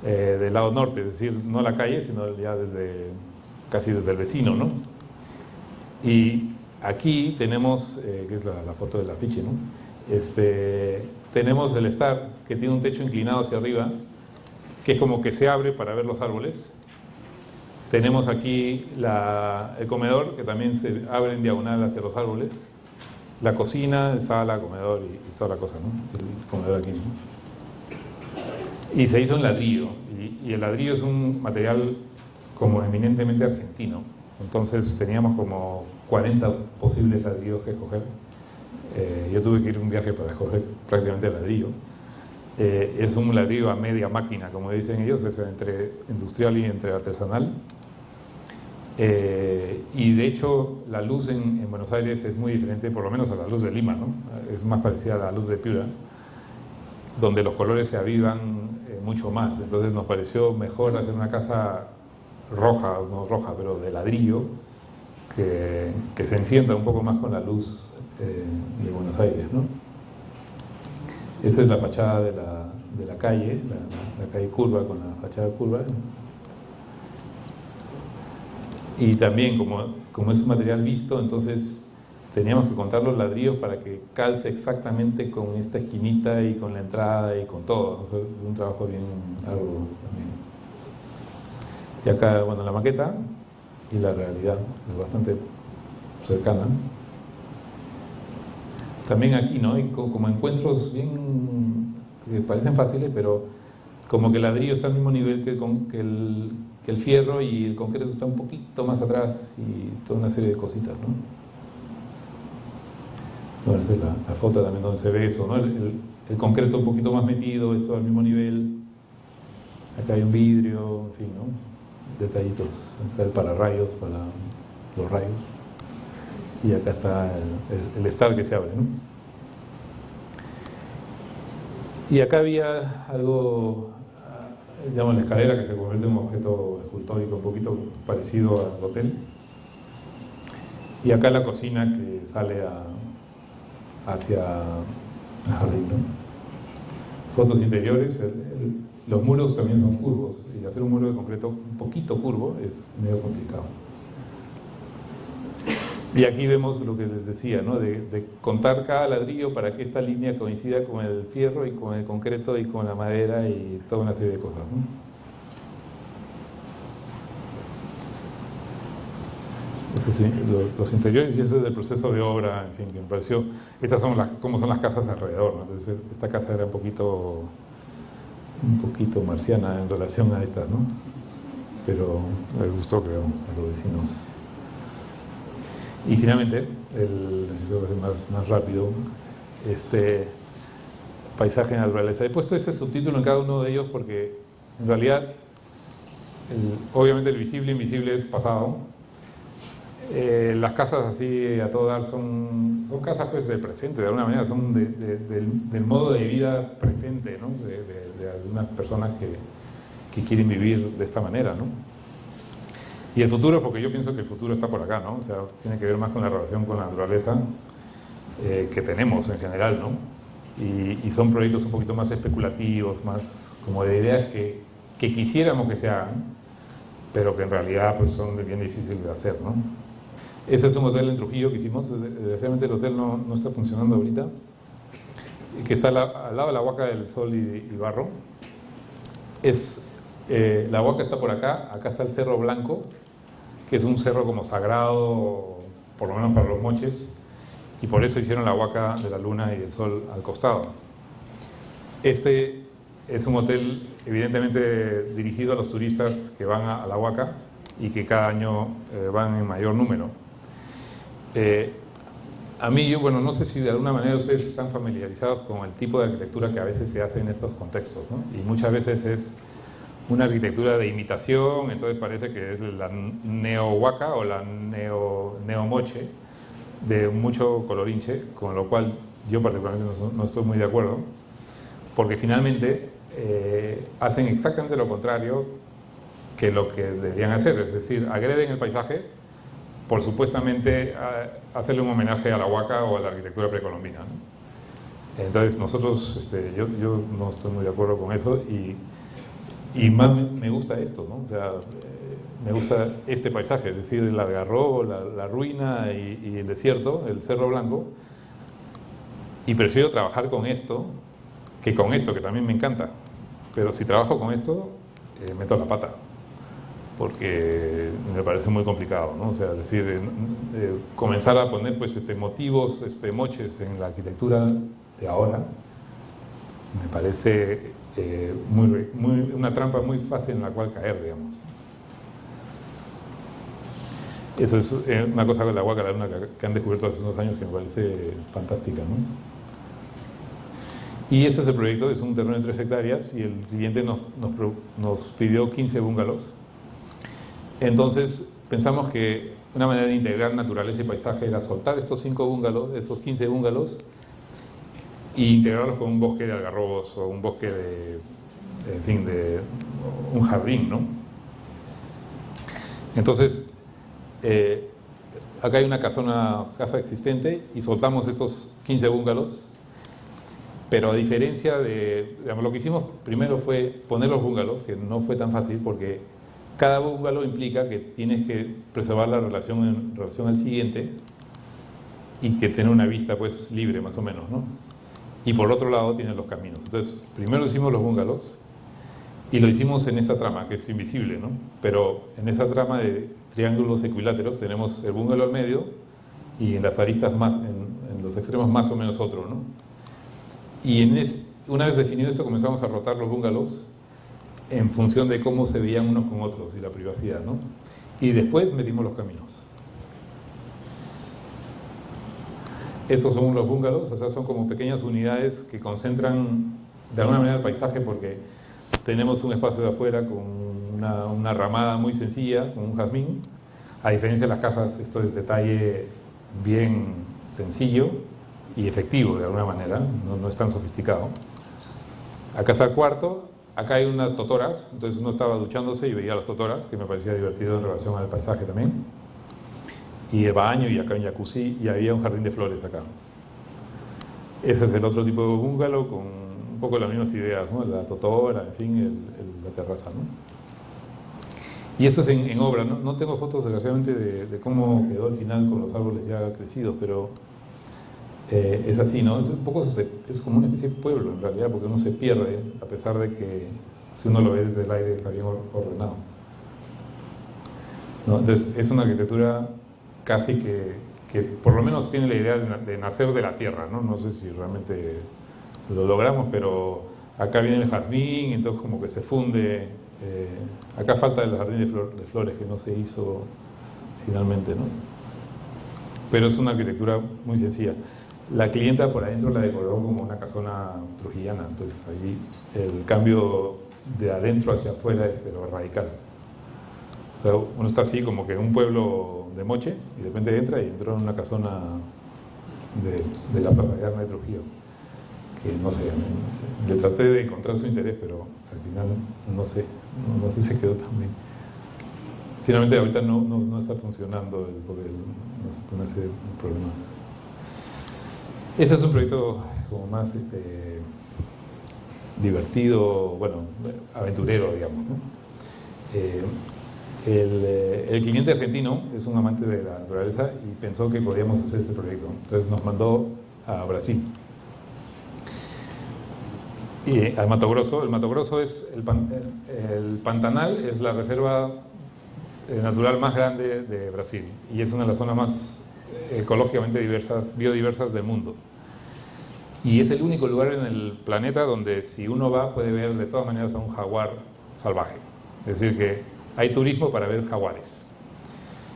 del lado norte, es decir, no la calle, sino ya casi desde el vecino, ¿no? Y aquí tenemos, que es la foto del afiche, ¿no? Tenemos el Star, que tiene un techo inclinado hacia arriba, que es como que se abre para ver los árboles. Tenemos aquí el comedor, que también se abre en diagonal hacia los árboles. La cocina, sala, comedor y toda la cosa, ¿no? El comedor aquí, ¿no? Y se hizo en ladrillo, y el ladrillo es un material como eminentemente argentino. Entonces teníamos como 40 posibles ladrillos que escoger. Yo tuve que ir un viaje para escoger prácticamente el ladrillo. Es un ladrillo a media máquina, como dicen ellos, es entre industrial y entre artesanal. Y de hecho la luz en Buenos Aires es muy diferente, por lo menos a la luz de Lima, ¿no? Es más parecida a la luz de Piura, donde los colores se avivan mucho más. Entonces nos pareció mejor hacer una casa roja, no roja, pero de ladrillo, que se encienda un poco más con la luz de Buenos Aires, ¿no? Esa es la fachada de la calle, la calle curva con la fachada curva. Y también, como es un material visto, entonces teníamos que contar los ladrillos para que calce exactamente con esta esquinita y con la entrada y con todo. Fue un trabajo bien arduo también. Y acá, bueno, la maqueta y la realidad es bastante cercana. También aquí, ¿no? Hay como encuentros bien que parecen fáciles, pero como que el ladrillo está al mismo nivel que el fierro y el concreto está un poquito más atrás y toda una serie de cositas, ¿no? Bueno, esa es la foto también donde se ve eso, ¿no? El concreto un poquito más metido, esto al mismo nivel. Acá hay un vidrio, en fin, ¿no? Detallitos. Acá el pararrayos para los rayos. Y acá está el estar que se abre, ¿no? Y acá había algo, digamos, la escalera que se convierte en un objeto escultórico un poquito parecido al hotel. Y acá la cocina que sale hacia el jardín, ¿no? Fotos interiores, los muros también son curvos, y hacer un muro de concreto un poquito curvo es medio complicado. Y aquí vemos lo que les decía, ¿no? De contar cada ladrillo para que esta línea coincida con el fierro y con el concreto y con la madera y toda una serie de cosas, ¿no? Eso sí, los interiores, y ese es el proceso de obra, en fin, que me pareció. Estas son cómo son las casas alrededor, ¿no? Entonces, esta casa era un poquito marciana en relación a estas, ¿no? Pero les gustó, creo, a los vecinos. Y finalmente, eso va a ser más rápido, paisaje y naturaleza. He puesto ese subtítulo en cada uno de ellos porque, en realidad, obviamente el visible e invisible es pasado. Las casas así a todo dar son casas pues del presente, de alguna manera, son del modo de vida presente, ¿no? De algunas personas que quieren vivir de esta manera, ¿no? Y el futuro, porque yo pienso que el futuro está por acá, ¿no? O sea, tiene que ver más con la relación con la naturaleza que tenemos en general, ¿no? Y son proyectos un poquito más especulativos, más como de ideas que quisiéramos que se hagan, pero que en realidad pues son bien difíciles de hacer, ¿no? Ese es un hotel en Trujillo que hicimos. Desgraciadamente el hotel no está funcionando ahorita, que está al lado de la Huaca del Sol y Barro. La Huaca está por acá está el Cerro Blanco, que es un cerro como sagrado, por lo menos para los moches, y por eso hicieron la Huaca de la Luna y del Sol al costado. Este es un hotel evidentemente dirigido a los turistas que van a la Huaca y que cada año van en mayor número. A mí, bueno, no sé si de alguna manera ustedes están familiarizados con el tipo de arquitectura que a veces se hace en estos contextos, ¿no? Y muchas veces es una arquitectura de imitación, entonces parece que es la neo-huaca o la neo-moche, de mucho colorinche, con lo cual yo particularmente no estoy muy de acuerdo, porque finalmente hacen exactamente lo contrario que lo que deberían hacer, es decir, agreden el paisaje por supuestamente hacerle un homenaje a la huaca o a la arquitectura precolombina, ¿no? Entonces nosotros, yo no estoy muy de acuerdo con eso y más me gusta esto, ¿no? O sea, me gusta este paisaje, es decir, el algarrobo, la ruina y el desierto, el Cerro Blanco, y prefiero trabajar con esto que con esto, que también me encanta, pero si trabajo con esto, meto la pata, porque me parece muy complicado, ¿no? O sea, es decir, comenzar a poner pues, motivos, moches en la arquitectura de ahora, me parece una trampa muy fácil en la cual caer, digamos. Eso es una cosa con la Huaca de la Luna que han descubierto hace unos años que me parece fantástica, ¿no? Y ese es el proyecto, es un terreno de 3 hectáreas y el cliente nos pidió 15 bungalows. Entonces pensamos que una manera de integrar naturaleza y paisaje era soltar estos 5 bungalows, esos 15 bungalows, e integrarlos con un bosque de algarrobos o un bosque de un jardín, ¿no? Entonces, acá hay una casa existente y soltamos estos 15 bungalows, pero a diferencia digamos, lo que hicimos primero fue poner los bungalows, que no fue tan fácil porque cada bungalow implica que tienes que preservar la relación en relación al siguiente y que tiene una vista pues libre más o menos, ¿no? Y por otro lado tiene los caminos. Entonces, primero hicimos los bungalows y lo hicimos en esta trama que es invisible, ¿no? Pero en esa trama de triángulos equiláteros tenemos el bungalow al medio y en las aristas más, en los extremos más o menos otro, ¿no? Y una vez definido esto comenzamos a rotar los bungalows en función de cómo se veían unos con otros y la privacidad, ¿no? Y después metimos los caminos. Estos son los bungalows, o sea, son como pequeñas unidades que concentran de alguna manera el paisaje, porque tenemos un espacio de afuera con una ramada muy sencilla, con un jazmín. A diferencia de las casas, esto es detalle bien sencillo y efectivo de alguna manera, no es tan sofisticado. Acá está el cuarto, acá hay unas totoras, entonces uno estaba duchándose y veía las totoras, que me parecía divertido en relación al paisaje también. Y el baño, y acá un jacuzzi, y había un jardín de flores acá. Ese es el otro tipo de bungalow con un poco las mismas ideas, ¿no? La totora, en fin, la terraza, ¿no? Y esto es en obra, ¿no? No tengo fotos desgraciadamente de cómo quedó al final con los árboles ya crecidos, pero es así, ¿no? Es un poco, es como una especie de pueblo en realidad, porque uno se pierde, a pesar de que si uno lo ve desde el aire está bien ordenado, ¿no? Entonces es una arquitectura casi que por lo menos tiene la idea de nacer de la tierra, ¿no? No sé si realmente lo logramos, pero acá viene el jazmín, entonces como que se funde. Acá falta el jardín de flores que no se hizo finalmente, ¿no? Pero es una arquitectura muy sencilla. La clienta por adentro la decoró como una casona trujillana, entonces ahí el cambio de adentro hacia afuera es pero radical. O sea, uno está así como que en un pueblo de Moche y de repente entra y entró en una casona de la Plaza de Armas de Trujillo, que no sé, le traté de encontrar su interés, pero al final no sé si se quedó tan bien. Finalmente ahorita no está funcionando porque no sé, por una serie de problemas. Este es un proyecto como más divertido, bueno, aventurero, digamos, ¿no? El cliente argentino es un amante de la naturaleza y pensó que podíamos hacer este proyecto. Entonces nos mandó a Brasil. Y al Mato Grosso. El Mato Grosso es el Pantanal, es la reserva natural más grande de Brasil y es una de las zonas más ecológicamente biodiversas del mundo. Y es el único lugar en el planeta donde si uno va puede ver de todas maneras a un jaguar salvaje. Es decir que hay turismo para ver jaguares.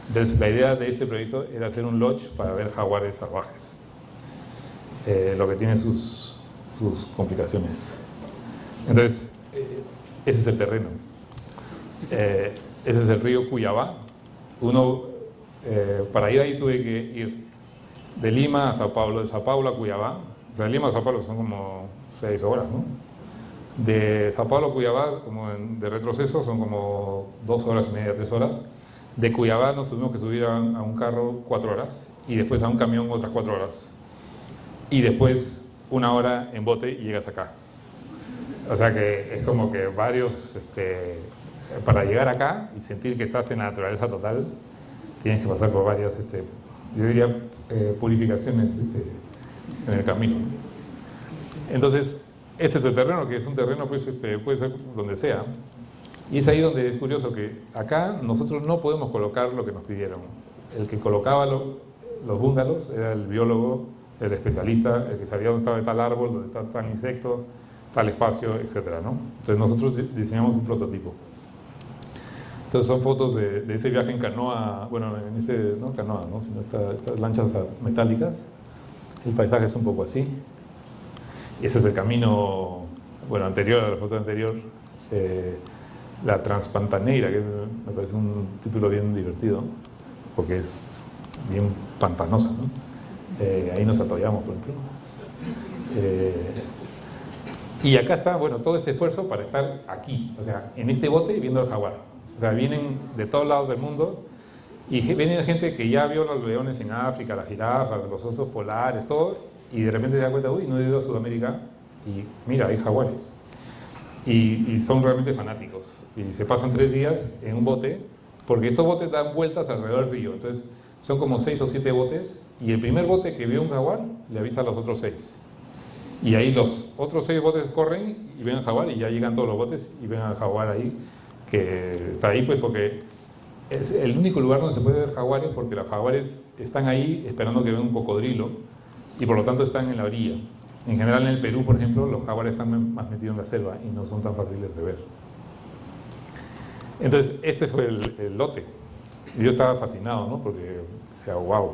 Entonces la idea de este proyecto era hacer un lodge para ver jaguares salvajes. Lo que tiene sus complicaciones. Entonces, ese es el terreno. Ese es el río Cuyabá. Para ir ahí tuve que ir de Lima a Sao Paulo, de Sao Paulo a Cuyabá. O sea, de Lima a Sao Paulo son como 6 horas, ¿no? De Sao Paulo a Cuyabá, de retroceso, son como 2 horas y media, 3 horas. De Cuyabá nos tuvimos que subir a un carro 4 horas y después a un camión otras 4 horas. Y después 1 hora en bote y llegas acá. O sea que es como que varios, para llegar acá y sentir que estás en la naturaleza total, tienes que pasar por varias, yo diría, purificaciones en el camino. Entonces, ese es el terreno, que es un terreno, pues, puede ser donde sea. Y es ahí donde es curioso que acá nosotros no podemos colocar lo que nos pidieron. El que colocaba los bungalows era el biólogo, el especialista, el que sabía dónde estaba tal árbol, dónde está tal insecto, tal espacio, etcétera, ¿no? Entonces nosotros diseñamos un prototipo. Entonces son fotos de ese viaje en canoa, bueno, no canoa, ¿no? Sino estas lanchas metálicas. El paisaje es un poco así. Y ese es el camino, bueno, anterior a la foto anterior, la Transpantaneira, que me parece un título bien divertido, porque es bien pantanosa, ¿no? Ahí nos atollamos, por ejemplo. Y acá está, bueno, todo ese esfuerzo para estar aquí, o sea, en este bote viendo el jaguar. O sea, vienen de todos lados del mundo y viene gente que ya vio los leones en África, las jirafas, los osos polares, todo, y de repente se da cuenta, uy, no he ido a Sudamérica y mira, hay jaguares. Y son realmente fanáticos. Y se pasan 3 días en un bote, porque esos botes dan vueltas alrededor del río. Entonces, son como 6 o 7 botes, y el primer bote que ve un jaguar le avisa a los otros 6. Y ahí los otros 6 botes corren y ven al jaguar, y ya llegan todos los botes y ven al jaguar ahí, que está ahí pues porque es el único lugar donde se puede ver jaguares, porque los jaguares están ahí esperando que venga un cocodrilo, y por lo tanto están en la orilla. En general en el Perú, por ejemplo, los jaguares están más metidos en la selva y no son tan fáciles de ver. Entonces, este fue el lote. Y yo estaba fascinado, ¿no? Porque, o sea, wow.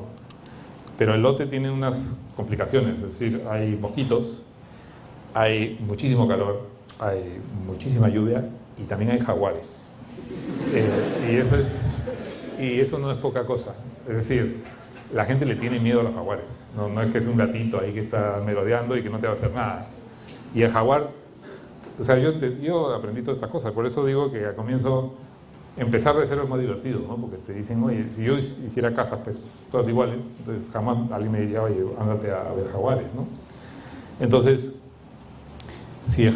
Pero el lote tiene unas complicaciones, es decir, hay mosquitos, hay muchísimo calor, hay muchísima lluvia y también hay jaguares. Y eso no es poca cosa. Es decir, la gente le tiene miedo a los jaguares. No es que es un gatito ahí que está merodeando y que no te va a hacer nada. Y el jaguar, o sea, yo aprendí todas estas cosas, por eso digo que al comienzo empezar de cero es más divertido, ¿no? Porque te dicen, oye, si yo hiciera casas, pues todas iguales, entonces jamás alguien me diría, oye, ándate a ver jaguares, ¿no? Entonces, si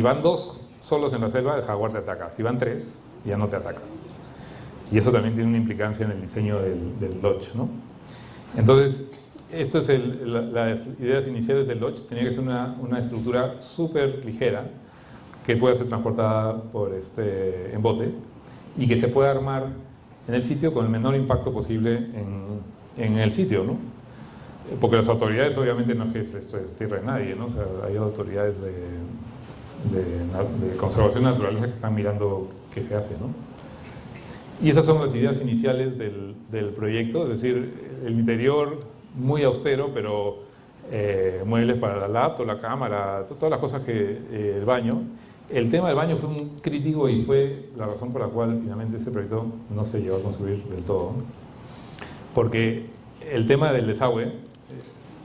van 2 solos en la selva, el jaguar te ataca. Si van 3, ya no te ataca. Y eso también tiene una implicancia en el diseño del lodge, ¿no? Entonces, esto es las ideas iniciales del lodge. Tenía que ser una estructura súper ligera que pueda ser transportada en bote y que se pueda armar en el sitio con el menor impacto posible en el sitio, ¿no? Porque las autoridades, obviamente, no es que esto es tierra de nadie, ¿no? O sea, hay autoridades de conservación de naturaleza que están mirando qué se hace, ¿no? Y esas son las ideas iniciales del proyecto, es decir, el interior muy austero, pero muebles para la laptop, la cámara, todas las cosas que el baño. El tema del baño fue un crítico y fue la razón por la cual finalmente ese proyecto no se llegó a construir del todo. Porque el tema del desagüe,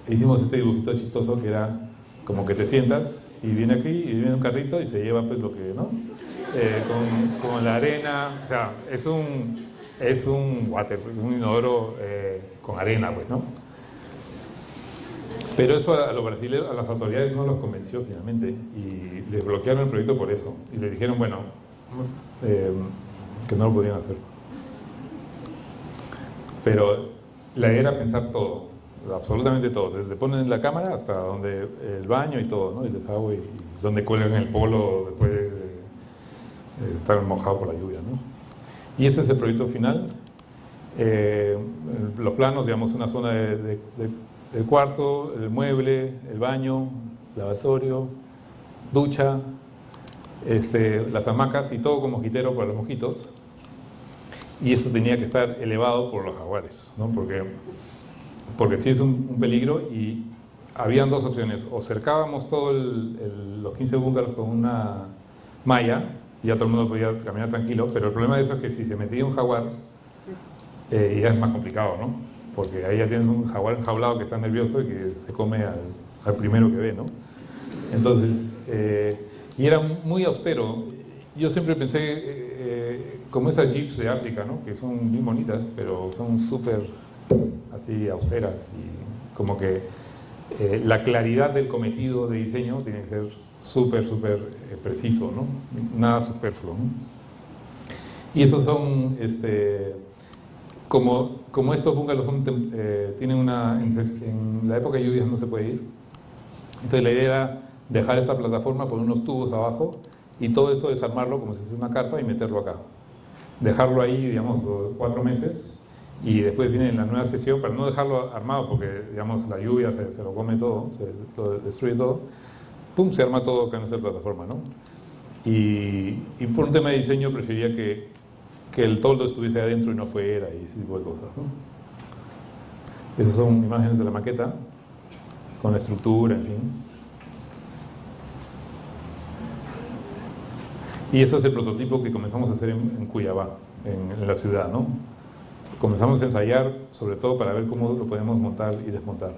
hicimos este dibujito chistoso que era como que te sientas y viene aquí y viene un carrito y se lleva pues lo que, ¿no? Con la arena, o sea, es un water, un inodoro con arena, pues, ¿no? Pero eso a los brasileños, a las autoridades no los convenció finalmente y les bloquearon el proyecto por eso y les dijeron, bueno, que no lo podían hacer. Pero la idea era pensar todo, absolutamente todo, desde ponen la cámara hasta donde el baño y todo, ¿no? El desagüe y donde cuelgan el polo después de estar mojado por la lluvia, ¿no? Y ese es el proyecto final. Los planos, digamos, una zona del cuarto, el mueble, el baño, lavatorio, ducha, las hamacas y todo con mosquitero para los mosquitos. Y eso tenía que estar elevado por los jaguares, ¿no? Porque sí es un peligro y habían 2 opciones: o cercábamos todos los 15 bungalows con una malla y ya todo el mundo podía caminar tranquilo, pero el problema de eso es que si se metía un jaguar ya es más complicado, ¿no? Porque ahí ya tienes un jaguar enjaulado que está nervioso y que se come al primero que ve, ¿no? Entonces, y era muy austero. Yo siempre pensé como esas jeeps de África, ¿no? Que son bien bonitas, pero son súper así austeras y como que la claridad del cometido de diseño tiene que ser súper preciso, ¿no? Nada superfluo, ¿no? Y esos son, como estos bungalows tienen en la época de lluvias no se puede ir, entonces la idea era dejar esta plataforma, poner unos tubos abajo y todo esto desarmarlo como si fuese una carpa y meterlo acá. Dejarlo ahí, digamos, 4 meses y después viene la nueva sesión para no dejarlo armado porque, digamos, la lluvia se lo come todo, lo destruye todo. Pum, se arma todo acá en esta plataforma, ¿no? Y por un tema de diseño prefería que el toldo estuviese adentro y no fuera y ese tipo de cosas, ¿no? Esas son imágenes de la maqueta con la estructura, en fin. Y ese es el prototipo que comenzamos a hacer en Cuyabá, en la ciudad, ¿no? Comenzamos a ensayar, sobre todo para ver cómo lo podemos montar y desmontar.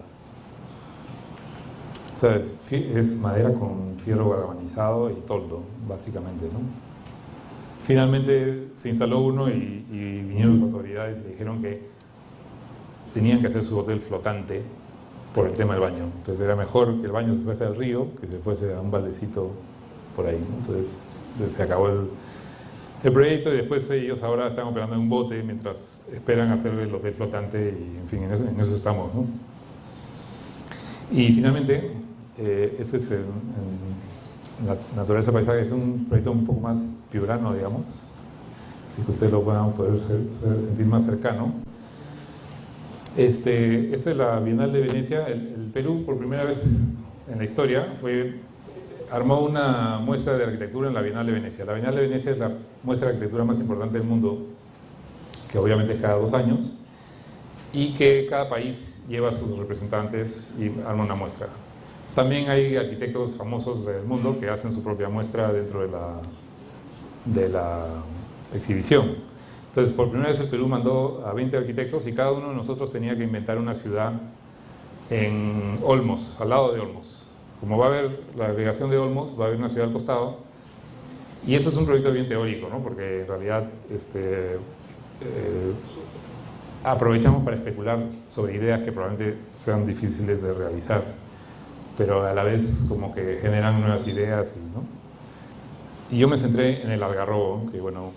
O sea, es madera con fierro galvanizado y toldo, básicamente, ¿no? Finalmente se instaló uno y vinieron las autoridades y le dijeron que tenían que hacer su hotel flotante por el tema del baño. Entonces era mejor que el baño se fuese al río que se fuese a un baldecito por ahí, ¿no? Entonces se acabó el proyecto, y después ellos ahora están operando en un bote mientras esperan hacer el hotel flotante, y en fin, en eso estamos, ¿no? Y finalmente, este es la naturaleza paisaje, es un proyecto un poco más piurano, digamos, así que ustedes lo van a poder sentir más cercano. Esta es la Bienal de Venecia. El Perú, por primera vez en la historia, armó una muestra de arquitectura en la Bienal de Venecia. La Bienal de Venecia es la muestra de arquitectura más importante del mundo, que obviamente es cada 2 años, y que cada país lleva a sus representantes y arma una muestra. También hay arquitectos famosos del mundo que hacen su propia muestra dentro de la exhibición. Entonces, por primera vez el Perú mandó a 20 arquitectos y cada uno de nosotros tenía que inventar una ciudad en Olmos, al lado de Olmos. Como va a haber la agregación de Olmos, va a haber una ciudad al costado. Y eso es un proyecto bien teórico, ¿no? Porque en realidad aprovechamos para especular sobre ideas que probablemente sean difíciles de realizar, pero a la vez como que generan nuevas ideas, ¿no? Y yo me centré en el algarrobo, que bueno,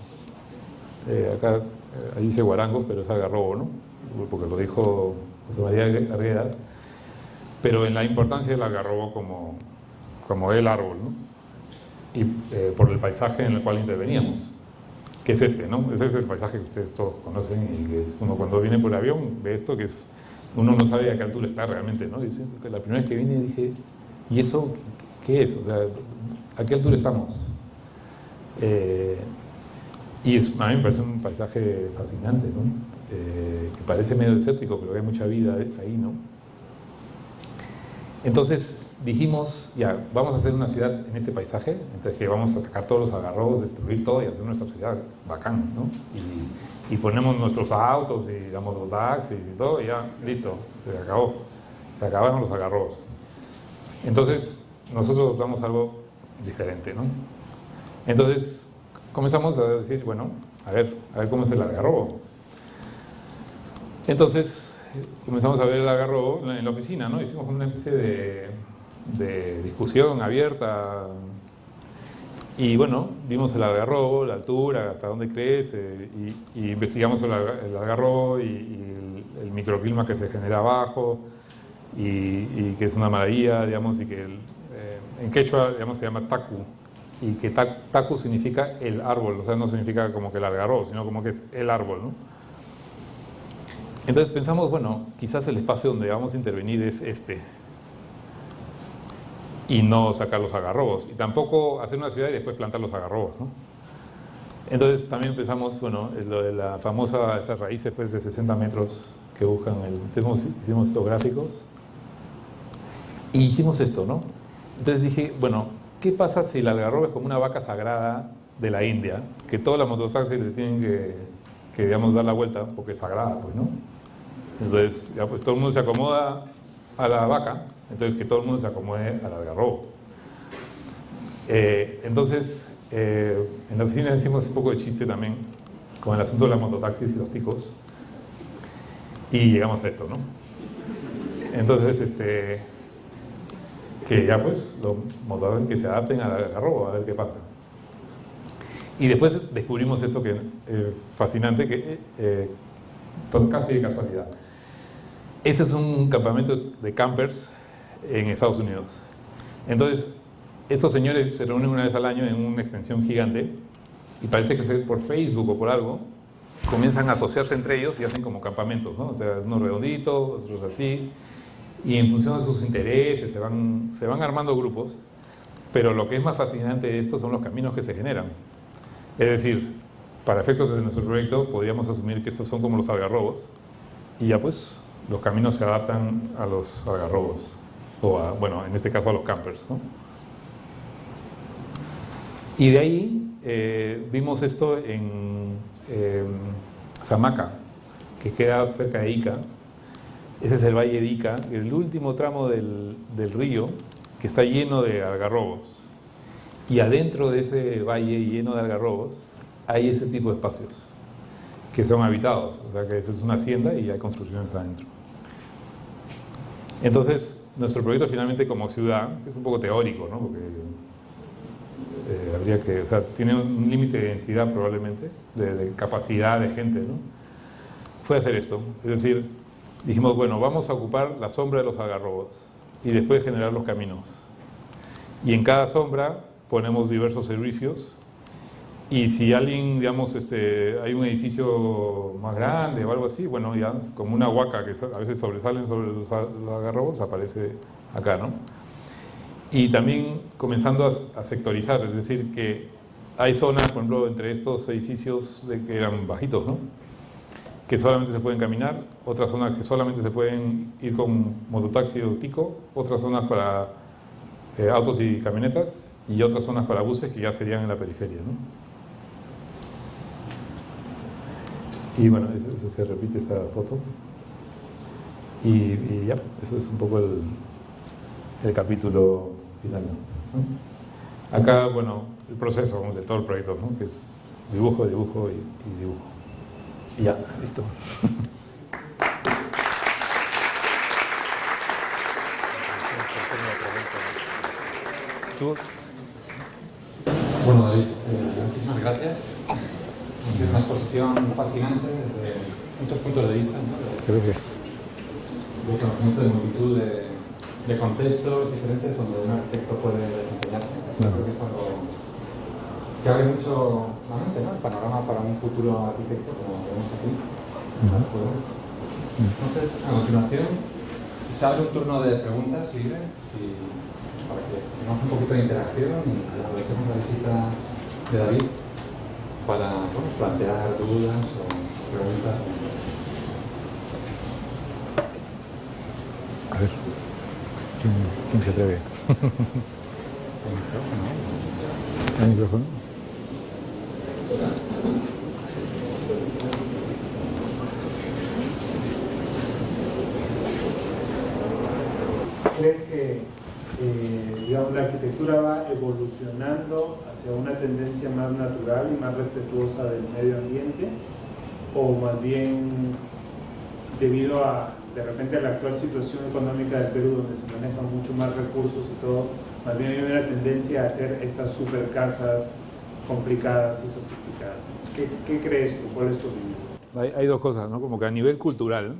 acá ahí dice guarango, pero es algarrobo, ¿no? Porque lo dijo José María Arguedas, pero en la importancia del algarrobo como el árbol, ¿no? Y por el paisaje en el cual interveníamos, que es ¿no? Ese es el paisaje que ustedes todos conocen, y que es uno cuando viene por avión ve esto, que uno no sabe a qué altura está realmente, ¿no? Dice, la primera vez que vine dije, ¿y eso qué es? O sea, ¿a qué altura estamos? Y a mí me parece un paisaje fascinante, ¿no? Que parece medio desértico, pero hay mucha vida ahí, ¿no? Entonces dijimos, ya, vamos a hacer una ciudad en este paisaje, entonces que vamos a sacar todos los algarrobos, destruir todo y hacer nuestra ciudad bacán, ¿no? Y ponemos nuestros autos y damos los taxis y todo, y ya, listo, se acabó. Se acabaron los algarrobos. Entonces, nosotros adoptamos algo diferente, ¿no? Entonces, comenzamos a decir, bueno, a ver cómo es el algarrobo. Entonces, comenzamos a ver el algarrobo en la oficina, ¿no? Hicimos una especie de discusión abierta. Y bueno, vimos el algarrobo, la altura, hasta dónde crece, y investigamos el algarrobo y el microclima que se genera abajo, y que es una maravilla, digamos, y que en quechua, digamos, se llama tacu, y que tacu significa el árbol, o sea, no significa como que el algarrobo, sino como que es el árbol, ¿no? Entonces pensamos, bueno, quizás el espacio donde vamos a intervenir es y no sacar los algarrobos, y tampoco hacer una ciudad y después plantar los algarrobos, ¿no? Entonces también pensamos, bueno, lo de la famosa, esas raíces pues, de 60 metros que buscan, hicimos estos gráficos y hicimos esto, ¿no? Entonces dije, bueno, ¿qué pasa si el algarrobo es como una vaca sagrada de la India, que todas las mototaxis le tienen que digamos, dar la vuelta porque es sagrada, pues, ¿no? Entonces, ya, pues, todo el mundo se acomoda a la vaca, entonces que todo el mundo se acomode al algarrobo. Entonces, en la oficina hicimos un poco de chiste también con el asunto de las mototaxis y los ticos, y llegamos a esto, ¿no? Entonces, que ya pues los mototaxis que se adapten al algarrobo, a ver qué pasa. Y después descubrimos esto que fascinante, que casi de casualidad. Ese es un campamento de campers en Estados Unidos. Entonces, estos señores se reúnen una vez al año en una extensión gigante, y parece que por Facebook o por algo comienzan a asociarse entre ellos y hacen como campamentos, ¿no? O sea, unos redonditos, otros así, y en función de sus intereses se van armando grupos. Pero lo que es más fascinante de esto son los caminos que se generan. Es decir, para efectos de nuestro proyecto podríamos asumir que estos son como los algarrobos, y ya pues los caminos se adaptan a los algarrobos, o bueno, en este caso a los campers, ¿no? Y de ahí vimos esto en Samaca, que queda cerca de Ica. Ese es el valle de Ica, el último tramo del río, que está lleno de algarrobos. Y adentro de ese valle lleno de algarrobos hay ese tipo de espacios que son habitados, o sea que eso es una hacienda y hay construcciones adentro. Entonces, nuestro proyecto finalmente como ciudad, que es un poco teórico, ¿no? Porque Habría que, o sea, tiene un límite de densidad probablemente, de capacidad de gente, ¿no? Fue hacer esto, es decir, dijimos, bueno, vamos a ocupar la sombra de los algarrobos y después generar los caminos. Y en cada sombra ponemos diversos servicios. Y si alguien, digamos, hay un edificio más grande o algo así, bueno, ya como una huaca que a veces sobresalen sobre los algarrobos, aparece acá, ¿no? Y también comenzando a sectorizar, es decir, que hay zonas, por ejemplo, entre estos edificios que eran bajitos, ¿no?, que solamente se pueden caminar, otras zonas que solamente se pueden ir con mototaxi o tico, otras zonas para autos y camionetas, y otras zonas para buses que ya serían en la periferia, ¿no? Y bueno, eso se repite esta foto. Y ya, eso es un poco el capítulo final, ¿no? Acá, bueno, el proceso de todo el proyecto, ¿no?, que es dibujo, dibujo y dibujo. Y ya, listo. Bueno, David, muchísimas gracias. Ha sido una exposición fascinante desde muchos puntos de vista, ¿no? Gracias. De conocimiento de multitud de contextos diferentes donde un arquitecto puede desempeñarse. Claro. Creo que es algo que abre mucho la mente, ¿no?, el panorama para un futuro arquitecto, como vemos aquí. Entonces, a continuación, se abre un turno de preguntas libre, para que tengamos un poquito de interacción y aprovechemos la visita de David para, bueno, plantear dudas o preguntas. A ver, ¿quién se atreve? ¿El micrófono? ¿Crees que digamos, la arquitectura va evolucionando hacia una tendencia más natural y más respetuosa del medio ambiente? ¿O más bien, debido a, de repente, a la actual situación económica del Perú, donde se manejan mucho más recursos y todo, más bien hay una tendencia a hacer estas super casas complicadas y sofisticadas? ¿Qué crees tú? ¿Cuál es tu opinión? Hay dos cosas, ¿no? Como que a nivel cultural,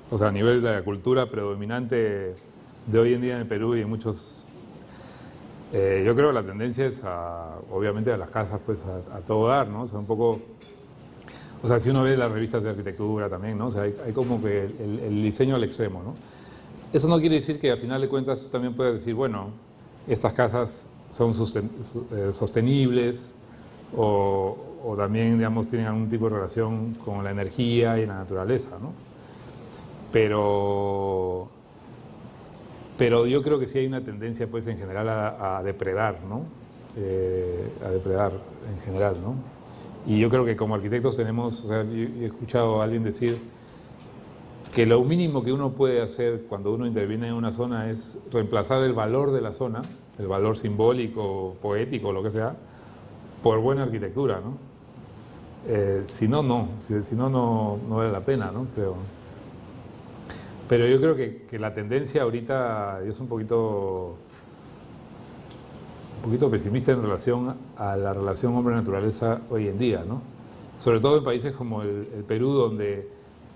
o sea, a nivel de la cultura predominante de hoy en día en el Perú y en muchos... yo creo que la tendencia es, obviamente, a las casas, pues, a todo dar, ¿no? O sea, un poco... O sea, si uno ve las revistas de arquitectura también, ¿no? O sea, hay como que el diseño al extremo, ¿no? Eso no quiere decir que, al final de cuentas, tú también puedas decir, bueno, estas casas son sostenibles o también, digamos, tienen algún tipo de relación con la energía y la naturaleza, ¿no? Pero yo creo que sí hay una tendencia, pues, en general a depredar, ¿no? A depredar en general, ¿no? Y yo creo que como arquitectos tenemos, o sea, yo he escuchado a alguien decir que lo mínimo que uno puede hacer cuando uno interviene en una zona es reemplazar el valor de la zona, el valor simbólico, poético, lo que sea, por buena arquitectura, ¿no? Si no, no vale la pena, ¿no? Creo. Pero yo creo que la tendencia ahorita es un poquito pesimista en relación a la relación hombre-naturaleza hoy en día, ¿no? Sobre todo en países como el Perú, donde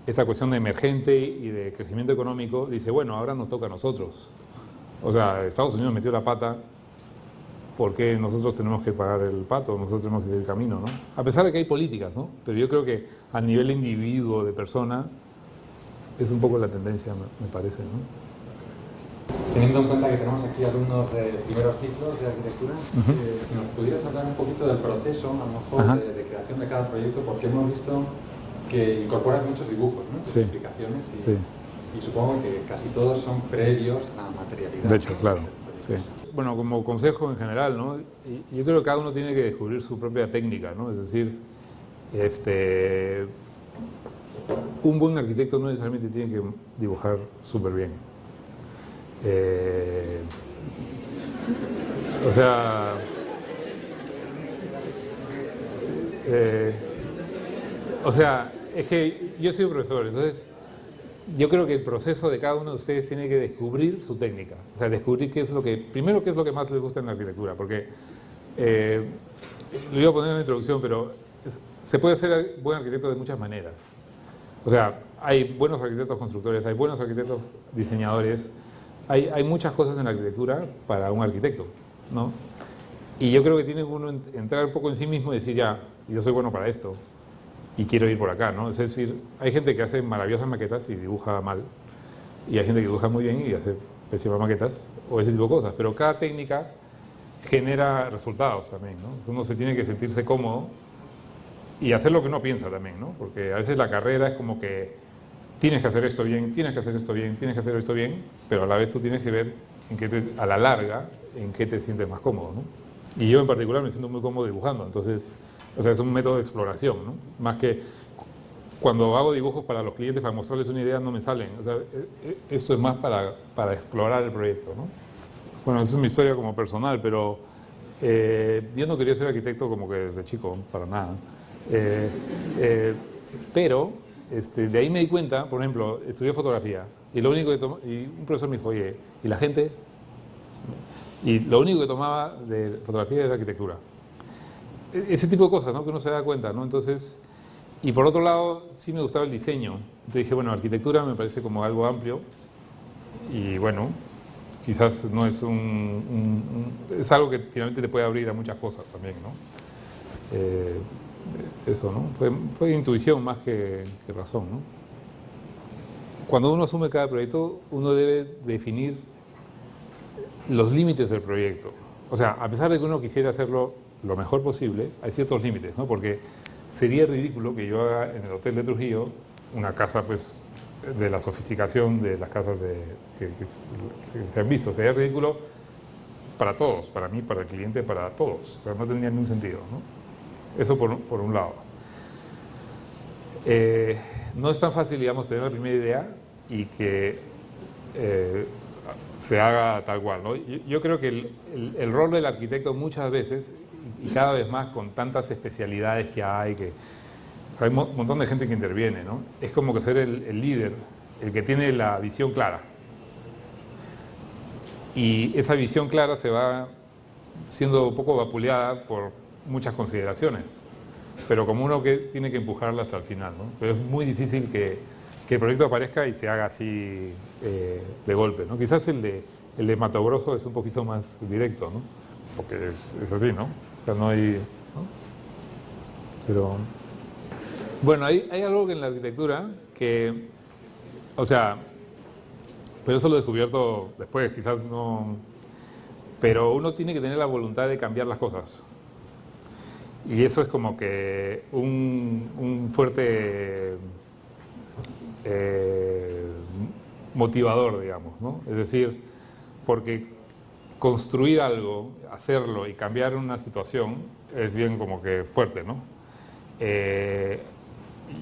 esa cuestión de emergente y de crecimiento económico dice, bueno, ahora nos toca a nosotros. O sea, Estados Unidos metió la pata, ¿por qué nosotros tenemos que pagar el pato? Nosotros tenemos que seguir el camino, ¿no? A pesar de que hay políticas, ¿no? Pero yo creo que a nivel de individuo, de persona, es un poco la tendencia, me parece, ¿no? Teniendo en cuenta que tenemos aquí alumnos de primeros ciclos de arquitectura, si nos pudieras hablar un poquito del proceso, a lo mejor, de creación de cada proyecto, porque hemos visto que incorporas muchos dibujos, ¿no? Sí. Explicaciones y supongo que casi todos son previos a la materialidad. De hecho, claro. Sí. Bueno, como consejo en general, ¿no? Y yo creo que cada uno tiene que descubrir su propia técnica, ¿no? Es decir, un buen arquitecto no necesariamente tiene que dibujar súper bien. O sea, es que yo soy un profesor, entonces yo creo que el proceso de cada uno de ustedes tiene que descubrir su técnica, o sea, descubrir qué es lo que, primero, qué es lo que más les gusta en la arquitectura, porque lo iba a poner en la introducción, pero se puede ser buen arquitecto de muchas maneras. O sea, hay buenos arquitectos constructores, hay buenos arquitectos diseñadores, hay muchas cosas en la arquitectura para un arquitecto, ¿no? Y yo creo que tiene uno entrar un poco en sí mismo y decir, ya, yo soy bueno para esto y quiero ir por acá, ¿no? Es decir, hay gente que hace maravillosas maquetas y dibuja mal, y hay gente que dibuja muy bien y hace pésimas maquetas, o ese tipo de cosas, pero cada técnica genera resultados también, ¿no? Uno se tiene que sentirse cómodo y hacer lo que uno piensa también, ¿no? Porque a veces la carrera es como que tienes que hacer esto bien, tienes que hacer esto bien, tienes que hacer esto bien, pero a la vez tú tienes que ver a la larga en qué te sientes más cómodo, ¿no? Y yo en particular me siento muy cómodo dibujando, entonces, o sea, es un método de exploración, ¿no? Más que cuando hago dibujos para los clientes, para mostrarles una idea, no me salen. O sea, esto es más para explorar el proyecto, ¿no? Bueno, esa es mi historia como personal, pero yo no quería ser arquitecto como que desde chico, para nada. Pero de ahí me di cuenta, por ejemplo, estudié fotografía y lo único y un profesor me dijo, oye, ¿y la gente? Y lo único que tomaba de fotografía era arquitectura. Ese tipo de cosas, ¿no? Que uno se da cuenta, ¿no? Entonces, y por otro lado, sí me gustaba el diseño. Entonces dije, bueno, arquitectura me parece como algo amplio y bueno, quizás no es es algo que finalmente te puede abrir a muchas cosas también, ¿no? Eso, ¿no? Fue intuición más que razón, ¿no? Cuando uno asume cada proyecto, uno debe definir los límites del proyecto. O sea, a pesar de que uno quisiera hacerlo lo mejor posible, hay ciertos límites, ¿no? Porque sería ridículo que yo haga en el Hotel de Trujillo una casa, pues, de la sofisticación de las casas que se han visto. Sería ridículo para todos, para mí, para el cliente, para todos. O sea, no tendría ningún sentido, ¿no? Eso por un lado. No es tan fácil, digamos, tener la primera idea y que se haga tal cual, ¿no? Yo creo que el rol del arquitecto muchas veces, y cada vez más con tantas especialidades que hay un montón de gente que interviene, ¿no? Es como que ser el líder, el que tiene la visión clara. Y esa visión clara se va siendo un poco vapuleada por muchas consideraciones, pero como uno que tiene que empujarlas hasta el final, ¿no? Pero es muy difícil que el proyecto aparezca y se haga así de golpe, ¿no? Quizás el de Mato Grosso es un poquito más directo, ¿no? Porque es así, ¿no? O sea, no hay... ¿no? Pero... Bueno, hay algo que en la arquitectura que... O sea, pero eso lo he descubierto después, quizás no... Pero uno tiene que tener la voluntad de cambiar las cosas. Y eso es como que un fuerte motivador, digamos, ¿no? Es decir, porque construir algo, hacerlo y cambiar una situación es bien como que fuerte, ¿no?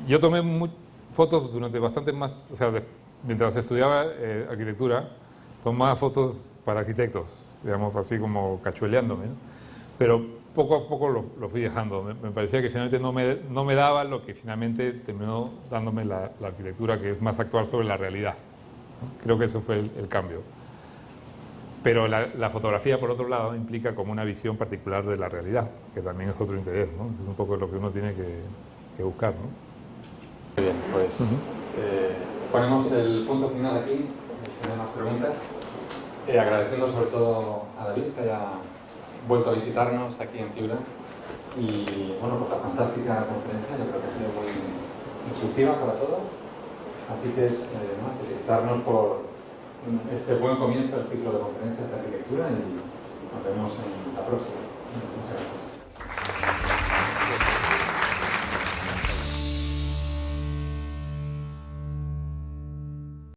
Yo tomé fotos durante bastante más, o sea, mientras estudiaba arquitectura, tomaba fotos para arquitectos, digamos, así como cachueleándome, ¿no? Pero poco a poco lo fui dejando. Me parecía que finalmente no me daba lo que finalmente terminó dándome la arquitectura, que es más actuar sobre la realidad, ¿no? Creo que ese fue el cambio. Pero la fotografía, por otro lado, implica como una visión particular de la realidad, que también es otro interés, ¿no? Es un poco lo que uno tiene que buscar, ¿no? Muy bien, pues ponemos el punto final aquí, si no hay más preguntas. Agradeciendo sobre todo a David que haya vuelto a visitarnos aquí en Piura y bueno, por la fantástica conferencia, yo creo que ha sido muy instructiva para todos, así que es felicitarnos por este buen comienzo del ciclo de conferencias de arquitectura y nos vemos en la próxima. Muchas gracias.